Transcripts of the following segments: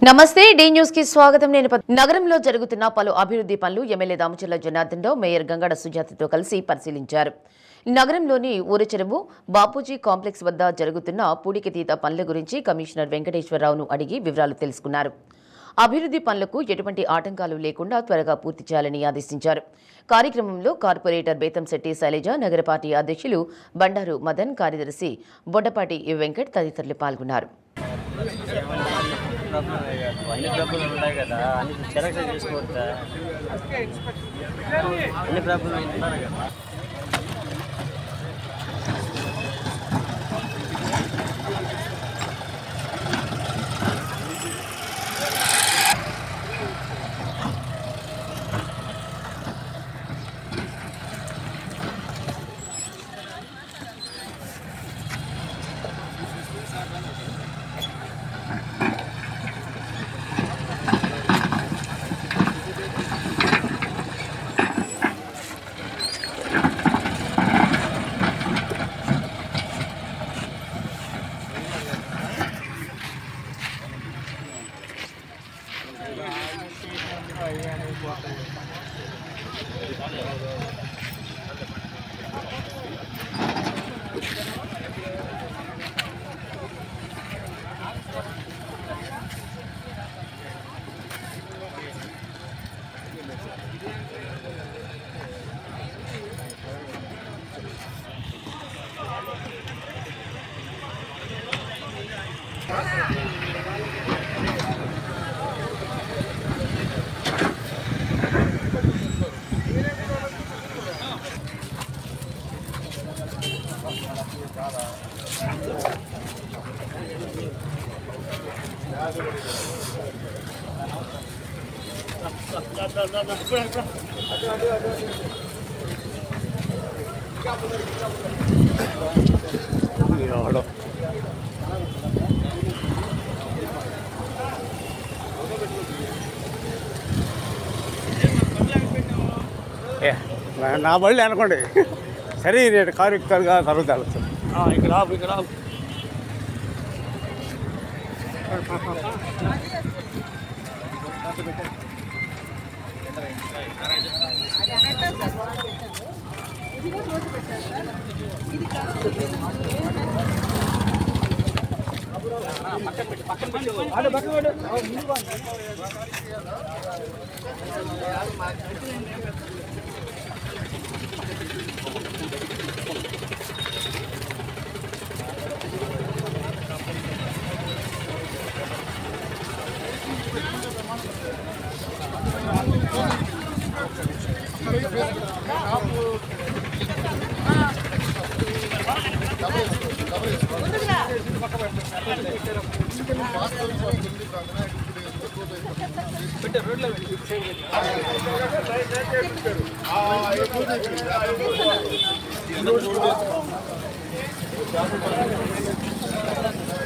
నమస్తే D news కి స్వాగతం. నేను నగరంలో జరుగుతున్న పలు అభివృద్ధి పనులు ఎమ్మెల్యే దామచర్ల జనార్దన్ రావు మేయర్ గంగడ సుజాతతో కలిసి పరిశీలించారు. నగరంలోని ఊరచెరువు బాపూజీ కాంప్లెక్స్ వద్ద జరుగుతున్న పూడికతీత పనుల గురించి కమిషనర్ వెంకటేశ్వరరావును అడిగి వివరాలు తెలుసుకున్నారు. అభివృద్ధి పనులకు ఎటువంటి ఆటంకాలు లేకుండా త్వరగా పూర్తి చేయాలని ఆదేశించారు. కార్యక్రమంలో కార్పొరేటర్ బేతంశెట్టి శైలజ, నగర పార్టీ అధ్యక్షులు బండారు మదన్, కార్యదర్శి బొడ్డపాటి వెంకట్ తదితరులు పాల్గొన్నారు. అన్ని డబ్బులు ఉన్నాయి కదా, అన్ని చెరక్స్ చేసుకోవద్దా? అన్ని డబ్బులు ఉన్నారు కదా. నా బళ్ళు అనుకోండి, సరే రేటు కారు ఎక్కుతారుగా తర్వాత ఇక్కడ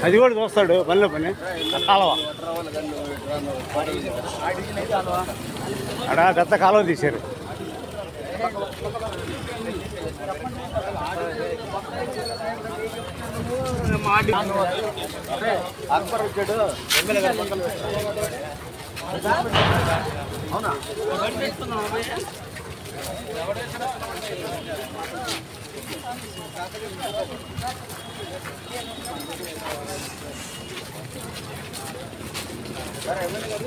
అది కూడా చూస్తాడు పనిలో పని కాలువ అక్కడ పెద్ద కాలువ తీశారు. అక్బర్ వచ్చాడు ఎమ్మెల్యే అవునా?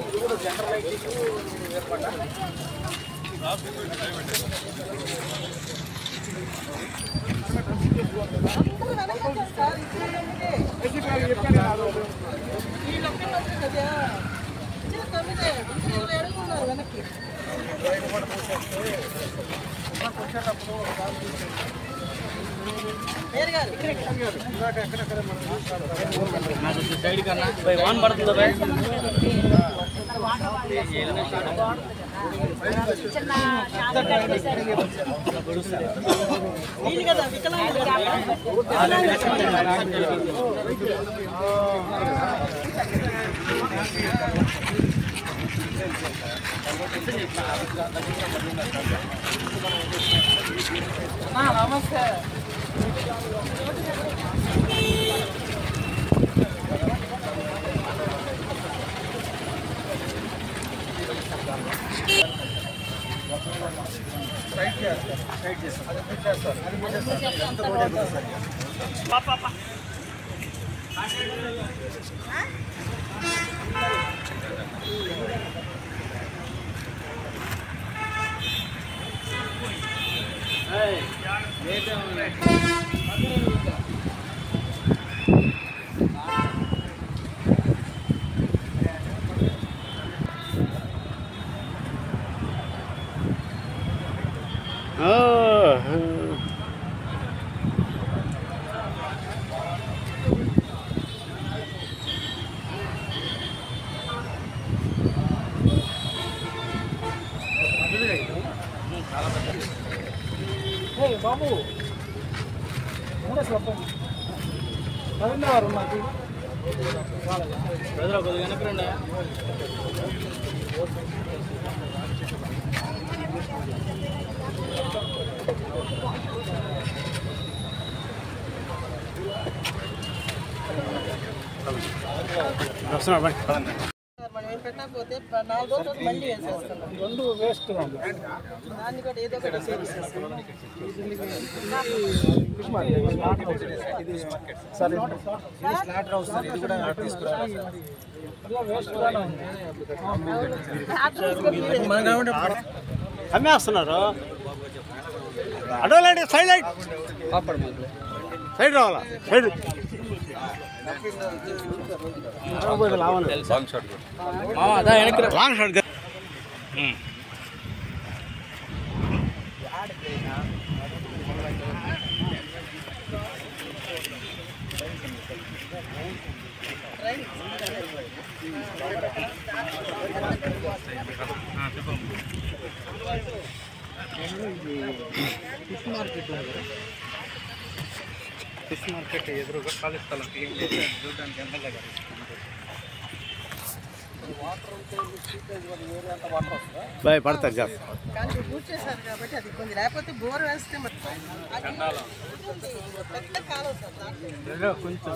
ఇది కూడా జనరల్ ఏర్పడ్డా సైడ్ కన్నా వాన్ పడుతుందా? నమస్తే. బాబు మనం పెట్టకపోతే 4 రోజులు మళ్ళీ వేసేస్తున్నాం. 2 వేస్ట్ దాన్ని కూడా ఏదో ఒకటి చేసేస్తున్నాం. అమ్మేస్తున్నారు. అడోలండి సైడ్ సైడ్ రావాలా side long shot fish market ఎదురుగా ఖాళీ స్థలం చూడడానికి ఎమ్మెల్యే గారు బాయ్ పడతారు జాస్తి కానీ బూట్ చేశారు కాబట్టి అది కొంచెం లేకపోతే బోర్ వేస్తే పెద్ద కాలం సార్ కొంచెం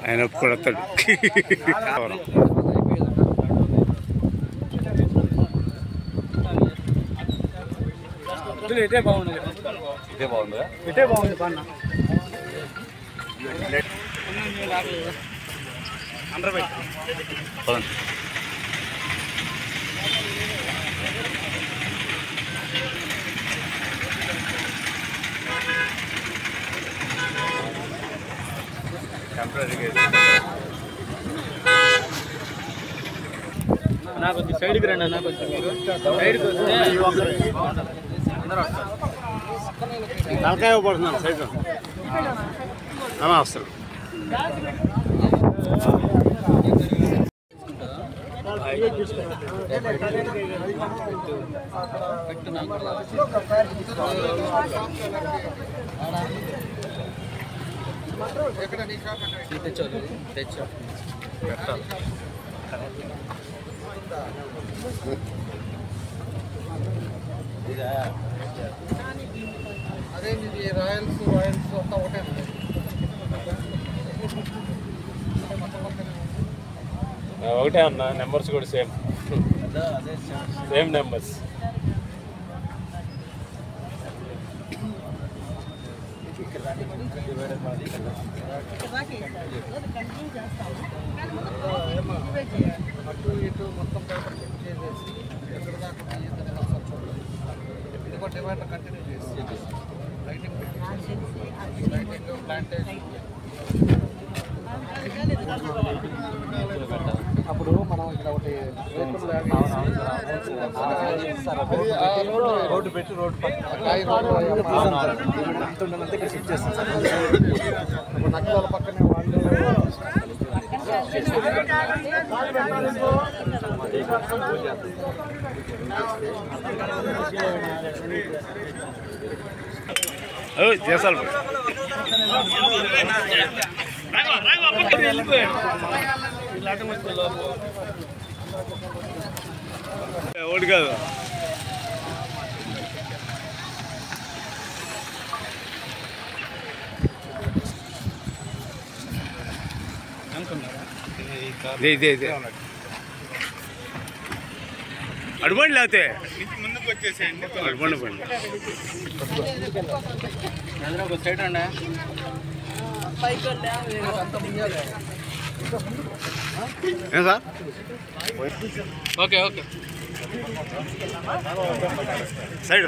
ఆయన ఒప్పుకొడతాడు. ఇదే బాగుంది ఇదే బాగుంది బాగా నాకు సైడ్కి రండి నాకు సైడ్కి వస్తే తలకాయ పడుతున్నాను సైడ్ వస్తారు. అదే రాయల్స్ అంతా ఒకటే ఒకటే అన్న నెంబర్స్ కూడా సేమ్ నెంబర్స్. అటు ఇటు మొత్తం పేపర్ చెక్ చేసేసి ఎక్కడ దాకా ఇది కూడా డివైడర్ కంటిన్యూ చేసి లైటింగ్ ప్లాంటేషన్ అప్పుడు మనం ఇక్కడ ఒకటి రోడ్డు పెట్టి రోడ్డు పక్కన ఇక్కడ షిఫ్ట్ చేస్తాం సార్. ఇప్పుడు నక్కల పక్కనే వాళ్ళు చేసాలి ఒకటి కాదు ఇదే అడుబండి లేకపోతే ముందుకు వచ్చేసేయండి. అడుబండి బండి ఒక సైడ్ అండి. ఏం సార్ ఓకే ఓకే సైడ్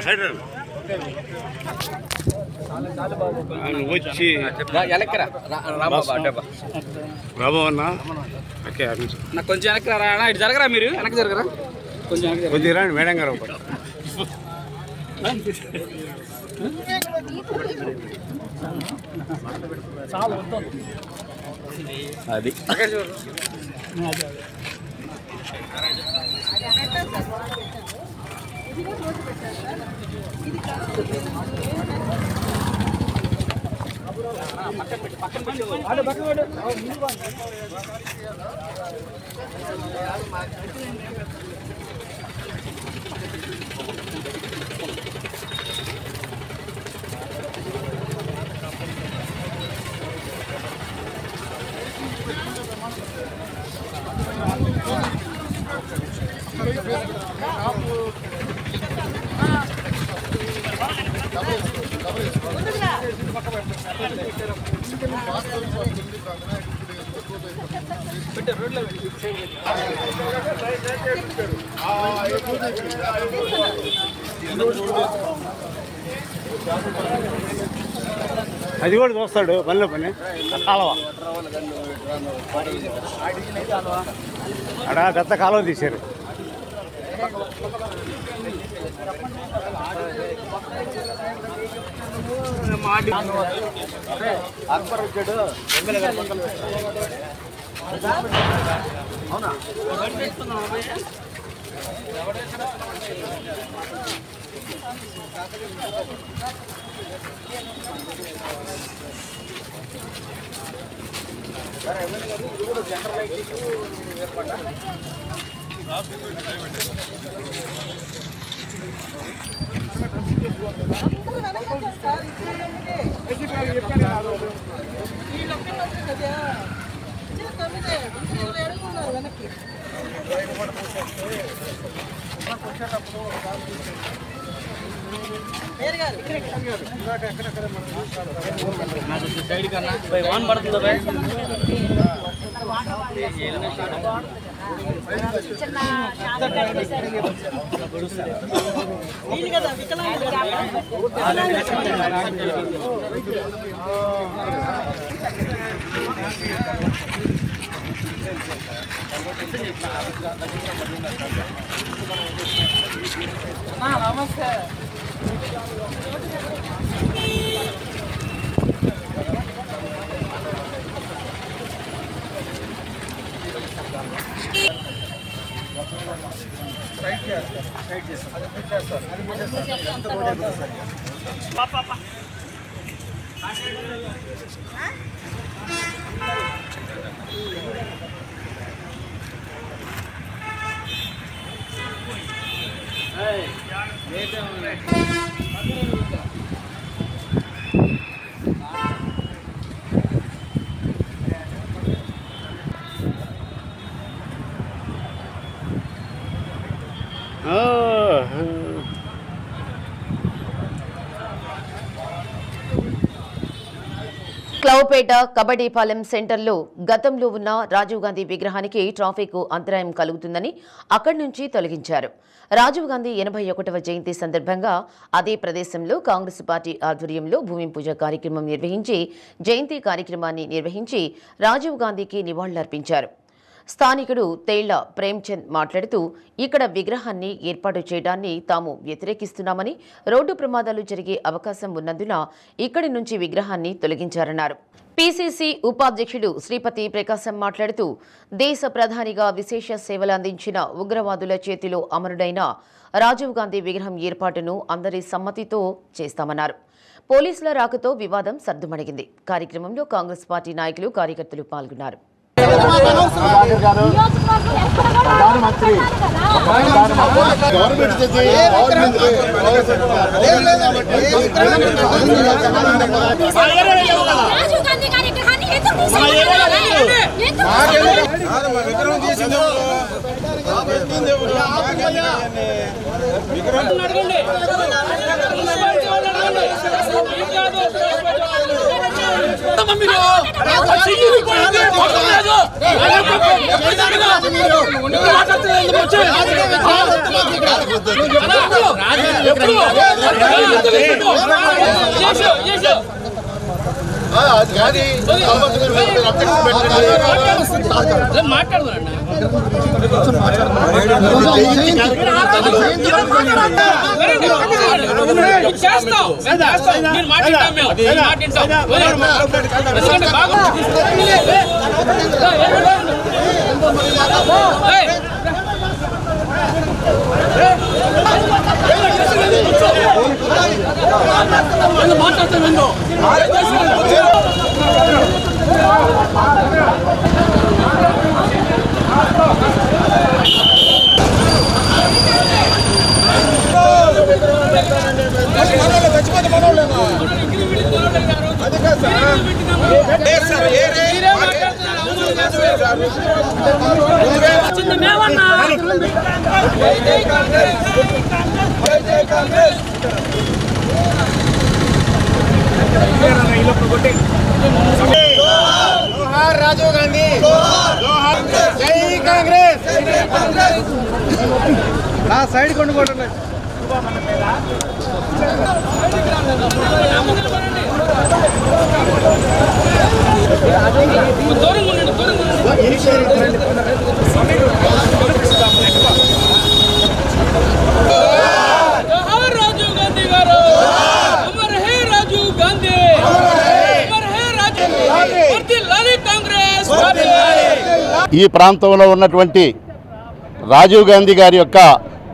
వచ్చి వెనక్కిరా రాబో అన్నా ఓకే నాకు కొంచెం వెనక్కి రా ఇటు జరగరా మీరు వెనక్కి జరగరా కొంచెం వెనక్కి కొద్దిగా రండి మేడం గారు ఒకటి అది అది కూడా చూస్తాడు పనిలో పని కాలువ అడా పెద్ద కాలువ తీశారు అక్బర్ వచ్చాడు ఎమ్మెల్యే గారు పక్కన అవునా సైడ్ కన్నా వాన్ పడుతుందా నమస్తే. క్లౌపేట కబడ్డీపాలెం సెంటర్లో గతంలో ఉన్న రాజీవ్ గాంధీ విగ్రహానికి ట్రాఫిక్ అంతరాయం కలుగుతుందని అక్కడి నుంచి తొలగించారు. రాజీవ్ గాంధీ 81వ జయంతి సందర్భంగా అదే ప్రదేశంలో కాంగ్రెస్ పార్టీ ఆధ్వర్యంలో భూమి పూజ కార్యక్రమం నిర్వహించి జయంతి కార్యక్రమాన్ని నిర్వహించి రాజీవ్ గాంధీకి నివాళులర్పించారు. స్థానికుడు తేళ్ల ప్రేమ్చంద్ మాట్లాడుతూ ఇక్కడ విగ్రహాన్ని ఏర్పాటు చేయడాన్ని తాము వ్యతిరేకిస్తున్నామని, రోడ్డు ప్రమాదాలు జరిగే అవకాశం ఉన్నందున ఇక్కడి నుంచి విగ్రహాన్ని తొలగించారన్నారు. పీసీసీ ఉపాధ్యక్షుడు శ్రీపతి ప్రకాశం మాట్లాడుతూ దేశ ప్రధానిగా విశేష సేవలు అందించిన ఉగ్రవాదుల చేతిలో అమరుడైన రాజీవ్ గాంధీ విగ్రహం ఏర్పాటును అందరి సమ్మతితో చేస్తామన్నారు. పోలీసుల రాకతో వివాదం సర్దుమణిగింది. కార్యక్రమంలో కాంగ్రెస్ పార్టీ నాయకులు, కార్యకర్తలు పాల్గొన్నారు. రాజీవ్ గాంధీ గారి విగ్రహాన్ని ఎందుకు తీసేయాలి? రాజీవ్ గాంధీ జై కాంగ్రెస్ నా సైడ్ కొండుకోండి రాజీవ్ గాంధీ గారు అమర్ హే రాజీవ్ గాంధీ అమర్ హే రాజీవ్ కాంగ్రెస్. ఈ ప్రాంతంలో ఉన్నటువంటి రాజీవ్ గాంధీ గారి యొక్క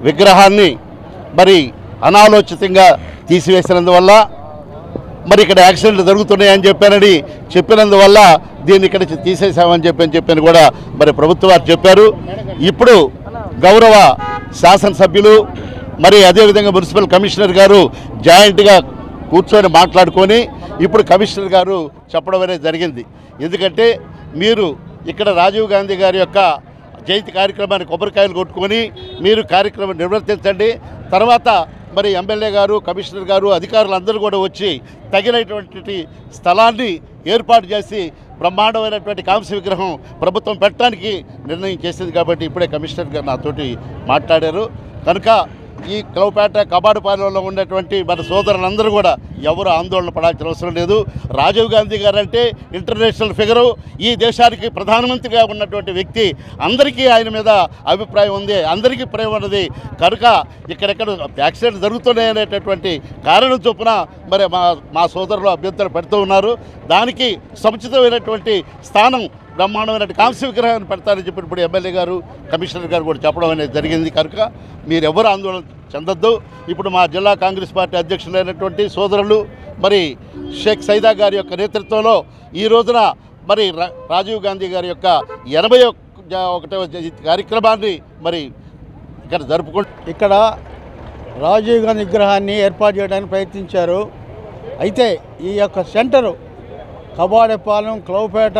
విగ్రహాన్ని మరి అనాలోచితంగా తీసివేసినందువల్ల మరి ఇక్కడ యాక్సిడెంట్లు జరుగుతున్నాయని చెప్పినందువల్ల దీన్ని ఇక్కడ తీసేసామని చెప్పని కూడా మరి ప్రభుత్వం వారు చెప్పారు. ఇప్పుడు గౌరవ శాసనసభ్యులు మరి అదేవిధంగా మున్సిపల్ కమిషనర్ గారు జాయింట్గా కూర్చొని మాట్లాడుకొని ఇప్పుడు కమిషనర్ గారు చెప్పడం అనేది జరిగింది. ఎందుకంటే మీరు ఇక్కడ రాజీవ్ గాంధీ గారి యొక్క జయంతి కార్యక్రమాన్ని కొబ్బరికాయలు కొట్టుకొని మీరు కార్యక్రమం నిర్వర్తించండి. తర్వాత మరి ఎమ్మెల్యే గారు, కమిషనర్ గారు, అధికారులందరూ కూడా వచ్చి తగినటువంటి స్థలాన్ని ఏర్పాటు చేసి బ్రహ్మాండమైనటువంటి కాంస్య విగ్రహం ప్రభుత్వం పెట్టడానికి నిర్ణయం చేసింది. కాబట్టి ఇప్పుడే కమిషనర్ గారు నాతోటి మాట్లాడారు. కనుక ఈ క్లౌపేట కబాడుపాలెంలో ఉన్నటువంటి మన సోదరులందరూ కూడా ఎవరు ఆందోళన పడాల్సిన అవసరం లేదు. రాజీవ్ గాంధీ గారు అంటే ఇంటర్నేషనల్ ఫిగరు, ఈ దేశానికి ప్రధానమంత్రిగా ఉన్నటువంటి వ్యక్తి. అందరికీ ఆయన మీద అభిప్రాయం ఉంది, అందరికీ ప్రేమ ఉన్నది. కనుక ఇక్కడెక్కడ యాక్సిడెంట్ జరుగుతున్నాయి అనేటటువంటి కారణం చొప్పున మరి మా సోదరులు అభ్యంతరం పెడుతూ ఉన్నారు. దానికి సముచితమైనటువంటి స్థానం బ్రహ్మాండమైన కాంస్య విగ్రహాన్ని పెడతారని చెప్పి ఇప్పుడు ఎమ్మెల్యే గారు, కమిషనర్ గారు కూడా చెప్పడం అనేది జరిగింది. కనుక మీరెవరు ఆందోళన చెందొద్దు. ఇప్పుడు మా జిల్లా కాంగ్రెస్ పార్టీ అధ్యక్షులైనటువంటి సోదరులు మరి షేక్ సైదా గారి యొక్క నేతృత్వంలో ఈ రోజున మరి రాజీవ్ గాంధీ గారి యొక్క 81వ కార్యక్రమాన్ని మరి ఇక్కడ జరుపుకుంటారు. ఇక్కడ రాజీవ్ గాంధీ విగ్రహాన్ని ఏర్పాటు చేయడానికి ప్రయత్నించారు. అయితే ఈ యొక్క సెంటరు కబాడపాలెం, క్లౌపేట,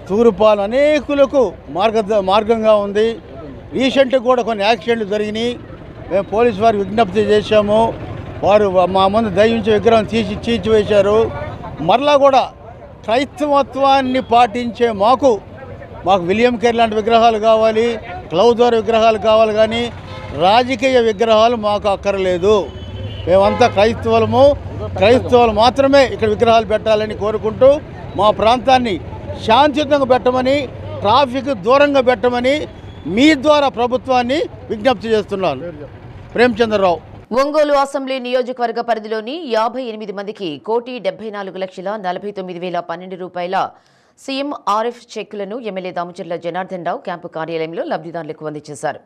తూరుపాలెం అనేకులకు మార్గంగా ఉంది. రీసెంట్గా కూడా కొన్ని యాక్సిడెంట్లు జరిగినాయి. మేము పోలీసు వారికి విజ్ఞప్తి చేశాము. వారు మా ముందు దయించి విగ్రహం చీల్చివేశారు. మరలా కూడా క్రైస్తవత్వాన్ని పాటించే మాకు విలియం కేర్ లాంటి విగ్రహాలు కావాలి, క్లౌదర్ విగ్రహాలు కావాలి, కానీ రాజకీయ విగ్రహాలు మాకు అక్కర్లేదు. మేమంతా క్రైస్తవులు మాత్రమే ఇక్కడ విగ్రహాలు పెట్టాలని కోరుకుంటూ మా ప్రాంతాన్ని శాంతియుతంగా పెట్టమని, ట్రాఫిక్ దూరంగా పెట్టమని మీ ద్వారా ప్రభుత్వాన్ని విజ్ఞప్తి చేస్తున్నాను. ప్రేమచంద్రరావు. ఒంగోలు అసెంబ్లీ నియోజకవర్గ పరిధిలోని 58 మందికి 1,74,49,012 రూపాయల సీఎంఆర్ఎఫ్ చెక్కులను ఎమ్మెల్యే దామచర్ల జనార్దన్ రావు క్యాంపు కార్యాలయంలో లబ్ధిదారులకు అందజేశారు.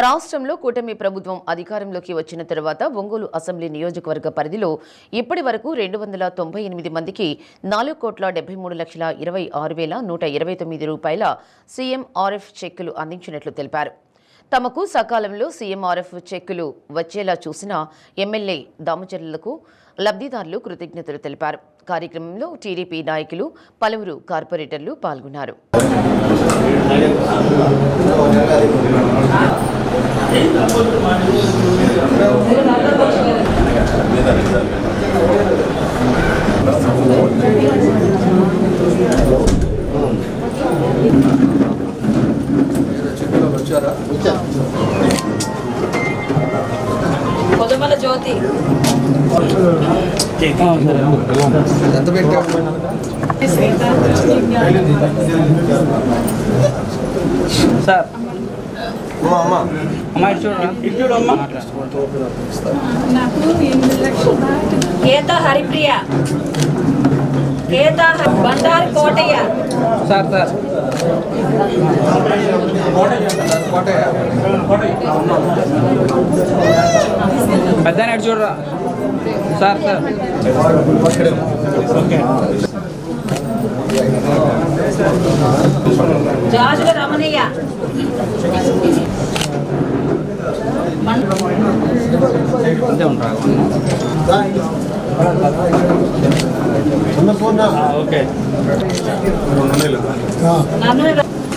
రాష్ట్రంలో కూటమి ప్రభుత్వం అధికారంలోకి వచ్చిన తర్వాత ఒంగోలు అసెంబ్లీ నియోజకవర్గ పరిధిలో ఇప్పటి వరకు 298 మందికి 4,73,26,129 రూపాయల సీఎంఆర్ఎఫ్ చెక్కులు అందించినట్లు తెలిపారు. తమకు సకాలంలో సీఎంఆర్ఎఫ్ చెక్కులు వచ్చేలా చూసిన ఎమ్మెల్యే దామచర్లకు లబ్ధిదారులు కృతజ్ఞతలు తెలిపారు. కార్యక్రమంలో టీడీపీ నాయకులు, పలువురు కార్పొరేటర్లు పాల్గొన్నారు. పొదమల జ్యోతి ఎంత పెట్టావు? Sir Geetha Haripriya, Geetha Bandari Kotaiah, sir sir పెద్ద చూడరా sir sir Jajula Ramanaiah,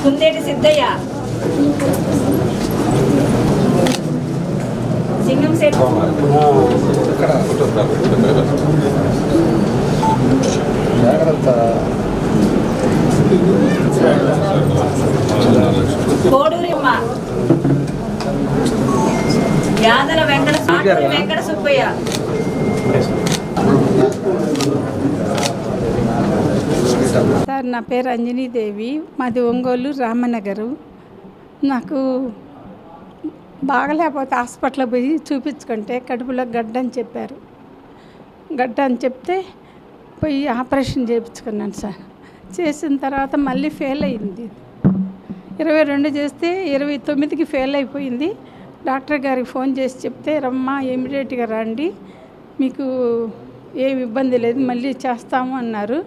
Kundeti Siddaiah, Singam Setti, Kodurimma, Yadala Venkata Subbaiah, sir నా పేరు అంజనీదేవి, మాది ఒంగోలు రామనగరు. నాకు బాగలేకపోతే హాస్పిటల్ పోయి చూపించుకుంటే కడుపులో గడ్డ అని చెప్పారు. గడ్డ అని చెప్తే పోయి ఆపరేషన్ చేయించుకున్నాను సార్. చేసిన తర్వాత మళ్ళీ ఫెయిల్ అయింది. 22 చేస్తే 29కి ఫెయిల్ అయిపోయింది. డాక్టర్ గారికి ఫోన్ చేసి చెప్తే రమ్మా ఇమీడియట్గా రండి, మీకు ఏమి ఇబ్బంది లేదు, మళ్ళీ చేస్తాము అన్నారు.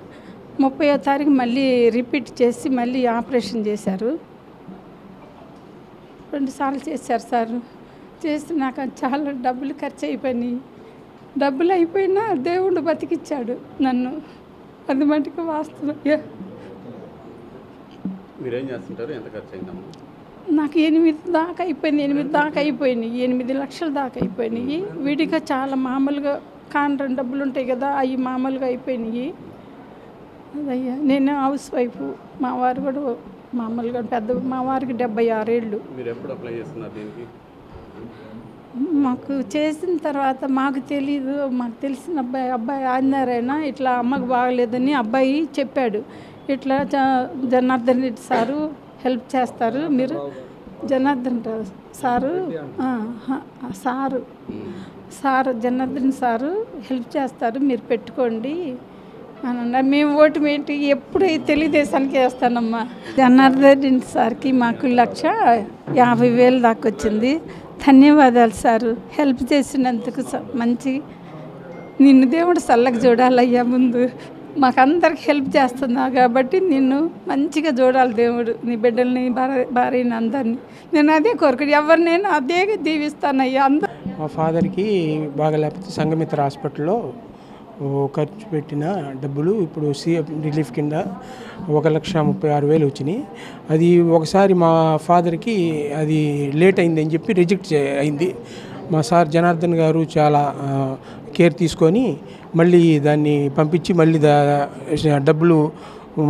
30వ తారీఖు మళ్ళీ రిపీట్ చేసి మళ్ళీ ఆపరేషన్ చేశారు. 2 సార్లు చేశారు సార్. చేసి నాకు చాలా డబ్బులు ఖర్చు అయిపోయినాయి. డబ్బులు అయిపోయినా దేవుడు బతికిచ్చాడు నన్ను. అది మటుకు వాస్తవం. మీరేం చేస్తుంటారు? ఎంత ఖర్చు అయిందమ్మా? నాకు 8 దాకా అయిపోయినాయి. 8 లక్షల దాకా అయిపోయినాయి. విడిగా చాలా మామూలుగా కాండ్రం డబ్బులు ఉంటాయి కదా, అవి మామూలుగా అయిపోయినాయి. అదయ్యా, నేను హౌస్ వైఫ్, మా వారు కూడా మామూలుగా పెద్ద, మా వారికి 76 ఏళ్ళు. మీరు ఎప్పుడు అప్లై చేస్తున్నారు దీనికి? మాకు చేసిన తర్వాత మాకు తెలీదు, మాకు తెలిసిన అబ్బాయి ఆంజనేయన ఇట్లా అమ్మకు బాగలేదని అబ్బాయి చెప్పాడు. ఇట్లా జనార్దన్ రెడ్డి సారు హెల్ప్ చేస్తారు, మీరు Janardhan sir Janardhan sir help చేస్తారు, మీరు పెట్టుకోండి అని అన్నారు. మేము ఓటు ఏంటి ఎప్పుడు తెలుగుదేశానికి వేస్తానమ్మా. జనార్దన్ రెడ్డి సార్కి మాకు 1,50,000 దాకా వచ్చింది. ధన్యవాదాలు సారు, హెల్ప్ చేసినందుకు. మంచి నిన్ను దేవుడు చల్లగా చూడాలయ్యా. ముందు మాకందరికి హెల్ప్ చేస్తున్నావు కాబట్టి నిన్ను మంచిగా చూడాలి దేవుడు, నీ బిడ్డల్ని, భార్యని, అందరినీ. నేను అదే కోరుకు ఎవరినైనా అదే దీవిస్తానయ్యా. అందరూ మా ఫాదర్కి బాగాలేకపోతే సంఘమిత్ర హాస్పిటల్లో ఖర్చు పెట్టిన డబ్బులు ఇప్పుడు సీఎం రిలీఫ్ కింద 1,36,000 వచ్చినాయి. అది ఒకసారి మా ఫాదర్కి అది లేట్ అయిందని చెప్పి రిజెక్ట్ అయింది. మా సార్ జనార్దన్ గారు చాలా కేర్ తీసుకొని మళ్ళీ దాన్ని పంపించి మళ్ళీ డబ్బులు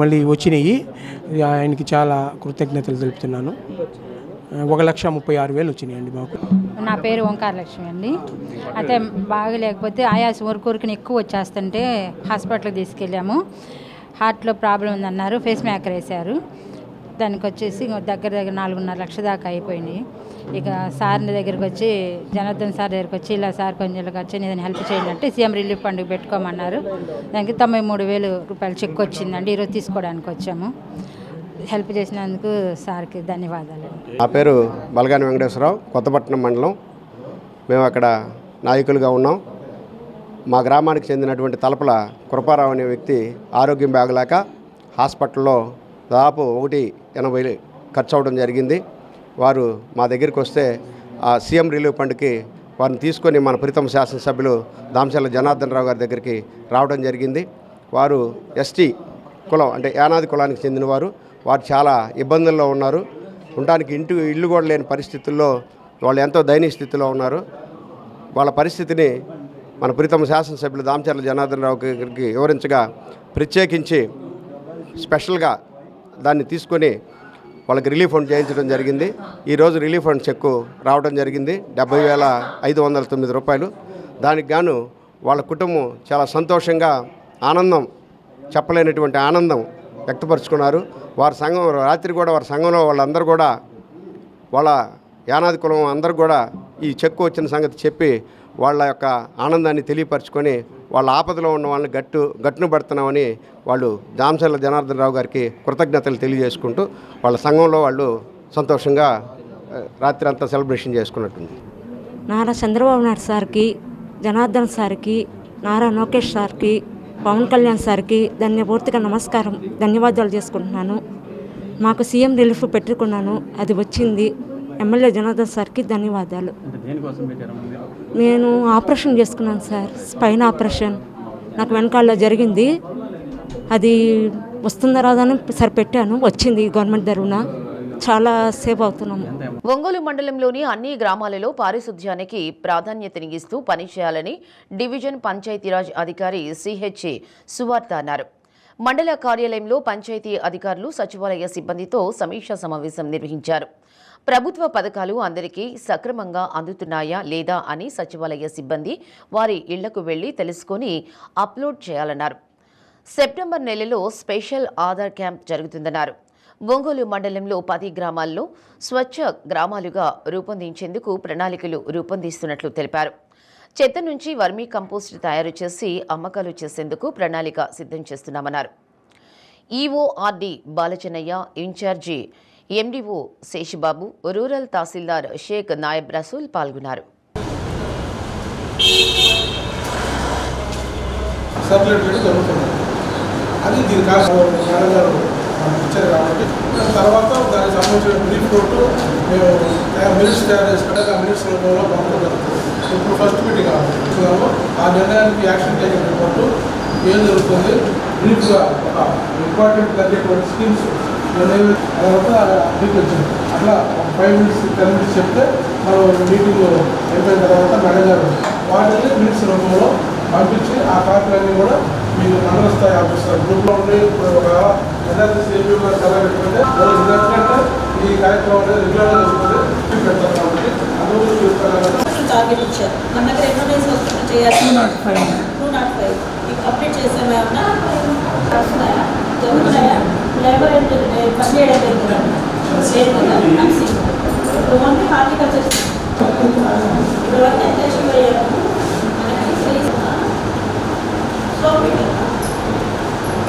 మళ్ళీ వచ్చినాయి. ఆయనకి చాలా కృతజ్ఞతలు తెలుపుతున్నాను. 1,36,000 వచ్చినాయండి మాకు. నా పేరు ఓంకారలక్ష్మి అండి. అయితే బాగలేకపోతే ఆయాసం ఊరుకూరికి ఎక్కువ వచ్చేస్తుంటే హాస్పిటల్కి తీసుకెళ్ళాము. హార్ట్లో ప్రాబ్లం ఉందన్నారు, ఫేస్ మేకర్ వేశారు. దానికి వచ్చేసి దగ్గర 4.5 లక్షల దాకా అయిపోయినాయి. ఇక సార్ దగ్గరికి వచ్చి, జనార్దన్ సార్ దగ్గరికి వచ్చి, ఇలా సార్ కొంచెం ఖర్చు ఏదైనా హెల్ప్ చేయండి అంటే సీఎం రిలీఫ్ ఫండ్ పెట్టుకోమన్నారు. దానికి 93,000 రూపాయలు చెక్ వచ్చిందండి. ఈరోజు తీసుకోవడానికి వచ్చాము. హెల్ప్ చేసినందుకు సార్కి ధన్యవాదాలు. నా పేరు బలగాని వెంకటేశ్వరరావు, కొత్తపట్నం మండలం. మేము అక్కడ నాయకులుగా ఉన్నాం. మా గ్రామానికి చెందినటువంటి తలపల కృపారావు అనే వ్యక్తి ఆరోగ్యం బాగలేక హాస్పిటల్లో దాదాపు 1,80,000 ఖర్చు అవడం జరిగింది. వారు మా దగ్గరికి వస్తే ఆ సీఎం రిలీఫ్ ఫండ్కి వారిని తీసుకొని మన ప్రీతమ శాసనసభ్యులు దామచర్ల జనార్దన్ రావు గారి దగ్గరికి రావడం జరిగింది. వారు ఎస్టీ కులం అంటే యానాది కులానికి చెందినవారు. వారు చాలా ఇబ్బందుల్లో ఉన్నారు. ఉండడానికి ఇల్లు కూడా లేని పరిస్థితుల్లో వాళ్ళు ఎంతో దయనీయ స్థితిలో ఉన్నారు. వాళ్ళ పరిస్థితిని మన ప్రీతమ శాసనసభ్యులు దామచర్ల జనార్దన్ రావు గారికి వివరించగా ప్రత్యేకించి స్పెషల్గా దాన్ని తీసుకొని వాళ్ళకి రిలీఫ్ ఫండ్ చేయించడం జరిగింది. ఈరోజు రిలీఫ్ ఫండ్ చెక్కు రావడం జరిగింది 70,509 రూపాయలు. దానికి గాను వాళ్ళ కుటుంబం చాలా సంతోషంగా ఆనందం చెప్పలేనటువంటి ఆనందం వ్యక్తపరుచుకున్నారు. వారి సంఘం రాత్రి కూడా వారి సంఘంలో వాళ్ళందరూ కూడా వాళ్ళ యానాది కులం అందరూ కూడా ఈ చెక్కు వచ్చిన సంగతి చెప్పి వాళ్ళ యొక్క ఆనందాన్ని తెలియపరచుకొని వాళ్ళ ఆపదలో ఉన్న వాళ్ళని గట్టును పడుతున్నామని వాళ్ళు దామచర్ల జనార్దన్ రావు గారికి కృతజ్ఞతలు తెలియజేసుకుంటూ వాళ్ళ సంఘంలో వాళ్ళు సంతోషంగా రాత్రి అంతా సెలబ్రేషన్ చేసుకున్నట్టుంది. నారా చంద్రబాబు నాయుడు సార్కి, జనార్దన్ సార్కి, నారా లోకేష్ సార్కి, పవన్ కళ్యాణ్ సార్కి పూర్తిగా నమస్కారం, ధన్యవాదాలు చేసుకుంటున్నాను. మాకు సీఎం రిలీఫ్ పెట్టుకున్నాను, అది వచ్చింది. ఎమ్మెల్యే జనార్దన్ సార్కి ధన్యవాదాలు. నేను ఆపరేషన్ చేసుకున్నాను సార్, స్పైన్ ఆపరేషన్ నాకు వెనకాలలో జరిగింది. అది వస్తుందా రాదని సరిపెట్టాను, వచ్చింది గవర్నమెంట్ తరఫున. చాలా సేవ్ అవుతున్నాము. ఒంగోలు మండలంలోని అన్ని గ్రామాలలో పారిశుధ్యానికి ప్రాధాన్యతనిస్తూ పనిచేయాలని డివిజన్ పంచాయతీరాజ్ అధికారి సిహెచ్ సువార్త అన్నారు. మండల కార్యాలయంలో పంచాయతీ అధికారులు సచివాలయ సిబ్బందితో సమీక్షా సమావేశం నిర్వహించారు. ప్రభుత్వ పథకాలు అందరికీ సక్రమంగా అందుతున్నాయా లేదా అని సచివాలయ సిబ్బంది వారి ఇళ్లకు వెళ్లి తెలుసుకొని అప్లోడ్ చేయాలన్నారు. సెప్టెంబర్ నెలలో స్పెషల్ ఆధార్ క్యాంప్ జరుగుతుందన్నారు. ఒంగోలు మండలంలో 10 గ్రామాల్లో స్వచ్ఛ గ్రామాలుగా రూపొందించేందుకు ప్రణాళికలు రూపొందిస్తున్నట్లు తెలిపారు. చెత్త నుంచి వర్మీ కంపోస్ట్ తయారు చేసి అమ్మకాలు చేసేందుకు ప్రణాళిక సిద్ధం చేస్తున్నామన్నారు. ఈఓఆర్డి బాలచన్నయ్య, ఇన్ఛార్జి ఎండిఓ శేషిబాబు, రూరల్ తహసీల్దార్ షేక్ నాయబ్ రసూల్ పాల్గొన్నారు. ఇచ్చారు కాబట్టి తర్వాత దానికి సంబంధించిన బ్రీఫ్ నోటు మేము మినిట్స్ తయారు చేసుకుంటే ఆ మినిట్స్ రూపంలో పంపడం. ఇప్పుడు ఫస్ట్ మీటింగ్ ఆ నిర్ణయానికి యాక్షన్ టేకన్ రిపోర్టు ఏం జరుగుతుంది బ్రీఫ్గా ఒక ఇంపార్టెంట్ తగ్గేటువంటి స్కీమ్స్ తర్వాత అగ్రికల్చర్ అట్లా 5 minutes 10 minutes చెప్తే మనం మీటింగ్ అయిపోయిన తర్వాత మేనేజర్ వాటిని మినిట్స్ రూపంలో పంపించి ఆ కాపీలన్నీ కూడా మీకు మండల స్థాయి ఆఫీసర్ గ్రూప్లో ఉండి ఇప్పుడు ఒక ఎన్ఆర్సీ సిఎంపీ గారు సలహా పెట్టుకుంటే ఎందుకంటే ఈ కార్యక్రమం అనేది రెగ్యులర్గా జరుగుతుంది పెడతారు కాబట్టి అందులో చూస్తారు. టార్గెట్ ఇచ్చారు. మన దగ్గర ఎన్నో డేస్ వస్తుంది చేయాలి. 205 అప్డేట్ చేసామేమన్నా జరుగుతున్నాయా? లేబర్ పని చేయడం లేదు కదా, ఇప్పుడు ఓన్లీ హార్టికల్చర్ ఇప్పుడు వరకు ఎంత చేసిపోయాము. సో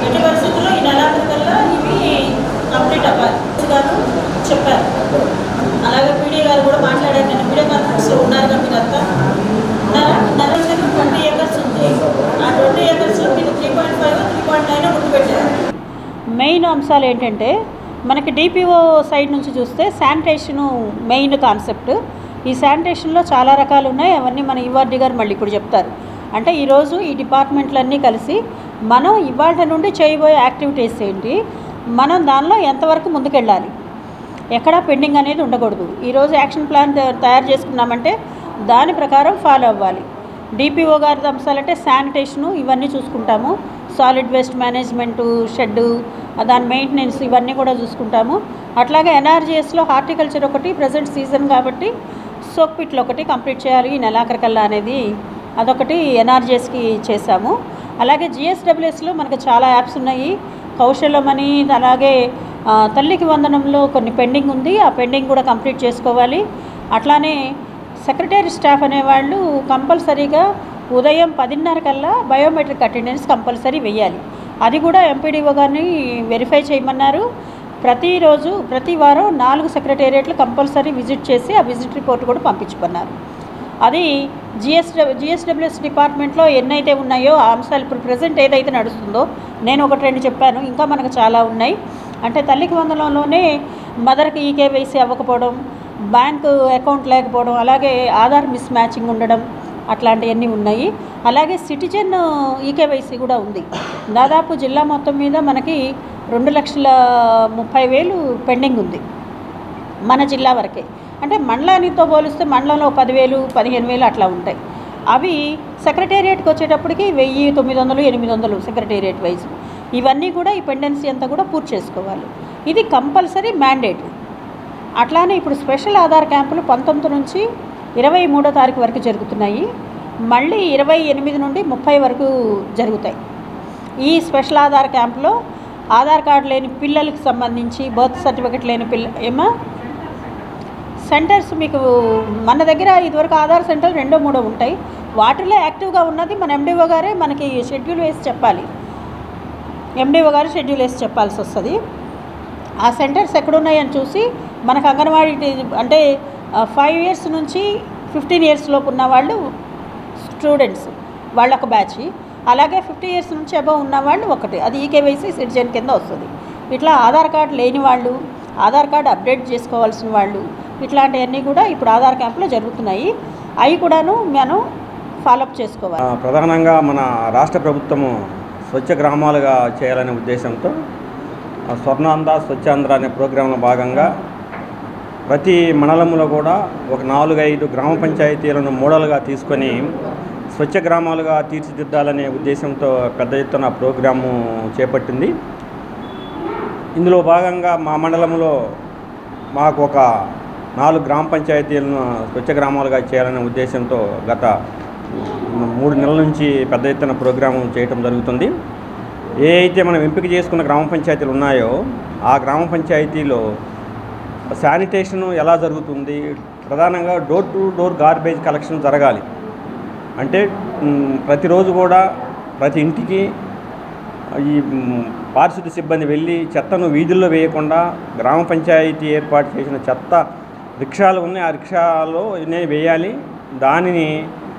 ఎన్ని పరిస్థితుల్లో ఈ నెలాఖరికల్లా ఇవి కంప్లీట్ అవ్వాలి గారు చెప్పారు. అలాగే పీడీ గారు కూడా మాట్లాడారు. నేను వీడియో కాన్ఫరెన్స్లో ఉన్నారు కదా, మీరంతా ఉన్నారా? 20 acres ఉంది. ఆ 20 acresలో మీరు 3.5 3.9 గుర్తుపెట్టారు. మెయిన్ అంశాలు ఏంటంటే మనకి డిపిఓ సైడ్ నుంచి చూస్తే శానిటేషను మెయిన్ కాన్సెప్ట్. ఈ శానిటేషన్లో చాలా రకాలు ఉన్నాయి. అవన్నీ మన ఈవార్డీ గారు మళ్ళీ ఇప్పుడు చెప్తారు. అంటే ఈరోజు ఈ డిపార్ట్మెంట్లన్నీ కలిసి మనం ఇవాళ నుండి చేయబోయే యాక్టివిటీస్ ఏంటి, మనం దానిలో ఎంతవరకు ముందుకెళ్ళాలి, ఎక్కడా పెండింగ్ అనేది ఉండకూడదు. ఈరోజు యాక్షన్ ప్లాన్ తయారు చేసుకున్నామంటే దాని ప్రకారం ఫాలో అవ్వాలి. డిపిఓ గారి అంశాలంటే శానిటేషను ఇవన్నీ చూసుకుంటాము. సాలిడ్ వేస్ట్ మేనేజ్మెంటు, షెడ్డు, దాని మెయింటెనెన్స్ ఇవన్నీ కూడా చూసుకుంటాము. అట్లాగే ఎన్ఆర్జీఎస్లో హార్టికల్చర్ ఒకటి ప్రజెంట్ సీజన్ కాబట్టి సోక్ పిట్లు ఒకటి కంప్లీట్ చేయాలి ఈ నెలాఖరికల్లా అనేది అదొకటి ఎన్ఆర్జీఎస్కి చేశాము. అలాగే జిఎస్డబ్ల్యూఎస్లో మనకు చాలా యాప్స్ ఉన్నాయి. కౌశలం అని, అలాగే తల్లికి వందనంలో కొన్ని పెండింగ్ ఉంది. ఆ పెండింగ్ కూడా కంప్లీట్ చేసుకోవాలి. అట్లానే సెక్రటరీ స్టాఫ్ అనేవాళ్ళు కంపల్సరీగా ఉదయం 10:30 కల్లా బయోమెట్రిక్ అటెండెన్స్ కంపల్సరీ వెయ్యాలి. అది కూడా ఎంపీడీఓ గారిని వెరిఫై చేయమన్నారు. ప్రతిరోజు ప్రతి వారం 4 సెక్రటేరియట్లు కంపల్సరీ విజిట్ చేసి ఆ విజిట్ రిపోర్ట్ కూడా పంపించుకున్నారు. అది జిఎస్డబ్ల్యూఎస్ డిపార్ట్మెంట్లో ఎన్నైతే ఉన్నాయో ఆ అంశాలు ఇప్పుడు ప్రజెంట్ ఏదైతే నడుస్తుందో నేను 1-2 చెప్పాను. ఇంకా మనకు చాలా ఉన్నాయి. అంటే తల్లికి వందనంలోనే మదర్కి ఈకేవైసీ అవ్వకపోవడం, బ్యాంకు అకౌంట్ లేకపోవడం, అలాగే ఆధార్ మిస్ మ్యాచింగ్ ఉండడం, అట్లాంటివన్నీ ఉన్నాయి. అలాగే సిటిజన్ ఈకేవైసీ కూడా ఉంది. దాదాపు జిల్లా మొత్తం మీద మనకి 2,30,000 పెండింగ్ ఉంది మన జిల్లా వరకే. అంటే మండలానితో పోలిస్తే మండలంలో 10,000, 15,000 అట్లా ఉంటాయి. అవి సెక్రటేరియట్కి వచ్చేటప్పటికి 1,000, 900, 800 సెక్రటేరియట్ వైజ్. ఇవన్నీ కూడా ఈ పెండెన్సీ అంతా కూడా పూర్తి చేసుకోవాలి. ఇది కంపల్సరీ మ్యాండేట్. అట్లానే ఇప్పుడు స్పెషల్ ఆధార్ క్యాంపులు 19 నుంచి 23వ తారీఖు వరకు జరుగుతున్నాయి. మళ్ళీ 28 నుండి 30 వరకు జరుగుతాయి. ఈ స్పెషల్ ఆధార్ క్యాంపులో ఆధార్ కార్డు లేని పిల్లలకు సంబంధించి, బర్త్ సర్టిఫికెట్ లేని సెంటర్స్ మీకు మన దగ్గర ఇదివరకు ఆధార్ సెంటర్ 2, 3 ఉంటాయి. వాటిలో యాక్టివ్గా ఉన్నది మన ఎండిఓ గారే మనకి షెడ్యూల్ వేసి చెప్పాలి. ఎండిఓ గారు షెడ్యూల్ వేసి చెప్పాల్సి వస్తుంది. ఆ సెంటర్స్ ఎక్కడున్నాయని చూసి మనకు అంగన్వాడీ అంటే 5 years నుంచి 15 years లోపు ఉన్న వాళ్ళు స్టూడెంట్స్ వాళ్ళొక బ్యాచ్, అలాగే 50 years నుంచి అబవ్ ఉన్న వాళ్ళు ఒకటి, అది ఈకేవైసీ సిటిజన్ కింద వస్తుంది. ఇట్లా ఆధార్ కార్డు లేని వాళ్ళు, ఆధార్ కార్డు అప్డేట్ చేసుకోవాల్సిన వాళ్ళు, ఇట్లాంటివన్నీ కూడా ఇప్పుడు ఆధార్ క్యాంపులో జరుగుతున్నాయి. అవి కూడాను మనం ఫాలోఅప్ చేసుకోవాలి. ప్రధానంగా మన రాష్ట్ర ప్రభుత్వము స్వచ్ఛ గ్రామాలుగా చేయాలనే ఉద్దేశంతో స్వర్ణాంధ్ర స్వచ్ఛాంధ్ర అనే ప్రోగ్రాంలో భాగంగా ప్రతి మండలంలో కూడా ఒక 4-5 గ్రామ పంచాయతీలను మోడల్గా తీసుకొని స్వచ్ఛ గ్రామాలుగా తీర్చిదిద్దాలనే ఉద్దేశంతో పెద్ద ఎత్తున ప్రోగ్రాము చేపట్టింది. ఇందులో భాగంగా మా మండలంలో మాకు ఒక 4 గ్రామ పంచాయతీలను స్వచ్ఛ గ్రామాలుగా చేయాలనే ఉద్దేశంతో గత 3 నెలల నుంచి పెద్ద ఎత్తున ప్రోగ్రాము చేయటం జరుగుతుంది. ఏ అయితే మనం ఎంపిక చేసుకున్న గ్రామ పంచాయతీలు ఉన్నాయో ఆ గ్రామ పంచాయతీలో శానిటేషన్ ఎలా జరుగుతుంది, ప్రధానంగా door to door garbage collection జరగాలి. అంటే ప్రతిరోజు కూడా ప్రతి ఇంటికి ఈ పారిశుద్ధ్య సిబ్బంది వెళ్ళి చెత్తను వీధుల్లో వేయకుండా గ్రామ పంచాయతీ ఏర్పాటు చేసిన చెత్త రిక్షాలు ఉన్నాయి, ఆ రిక్షాలో వేయాలి. దానిని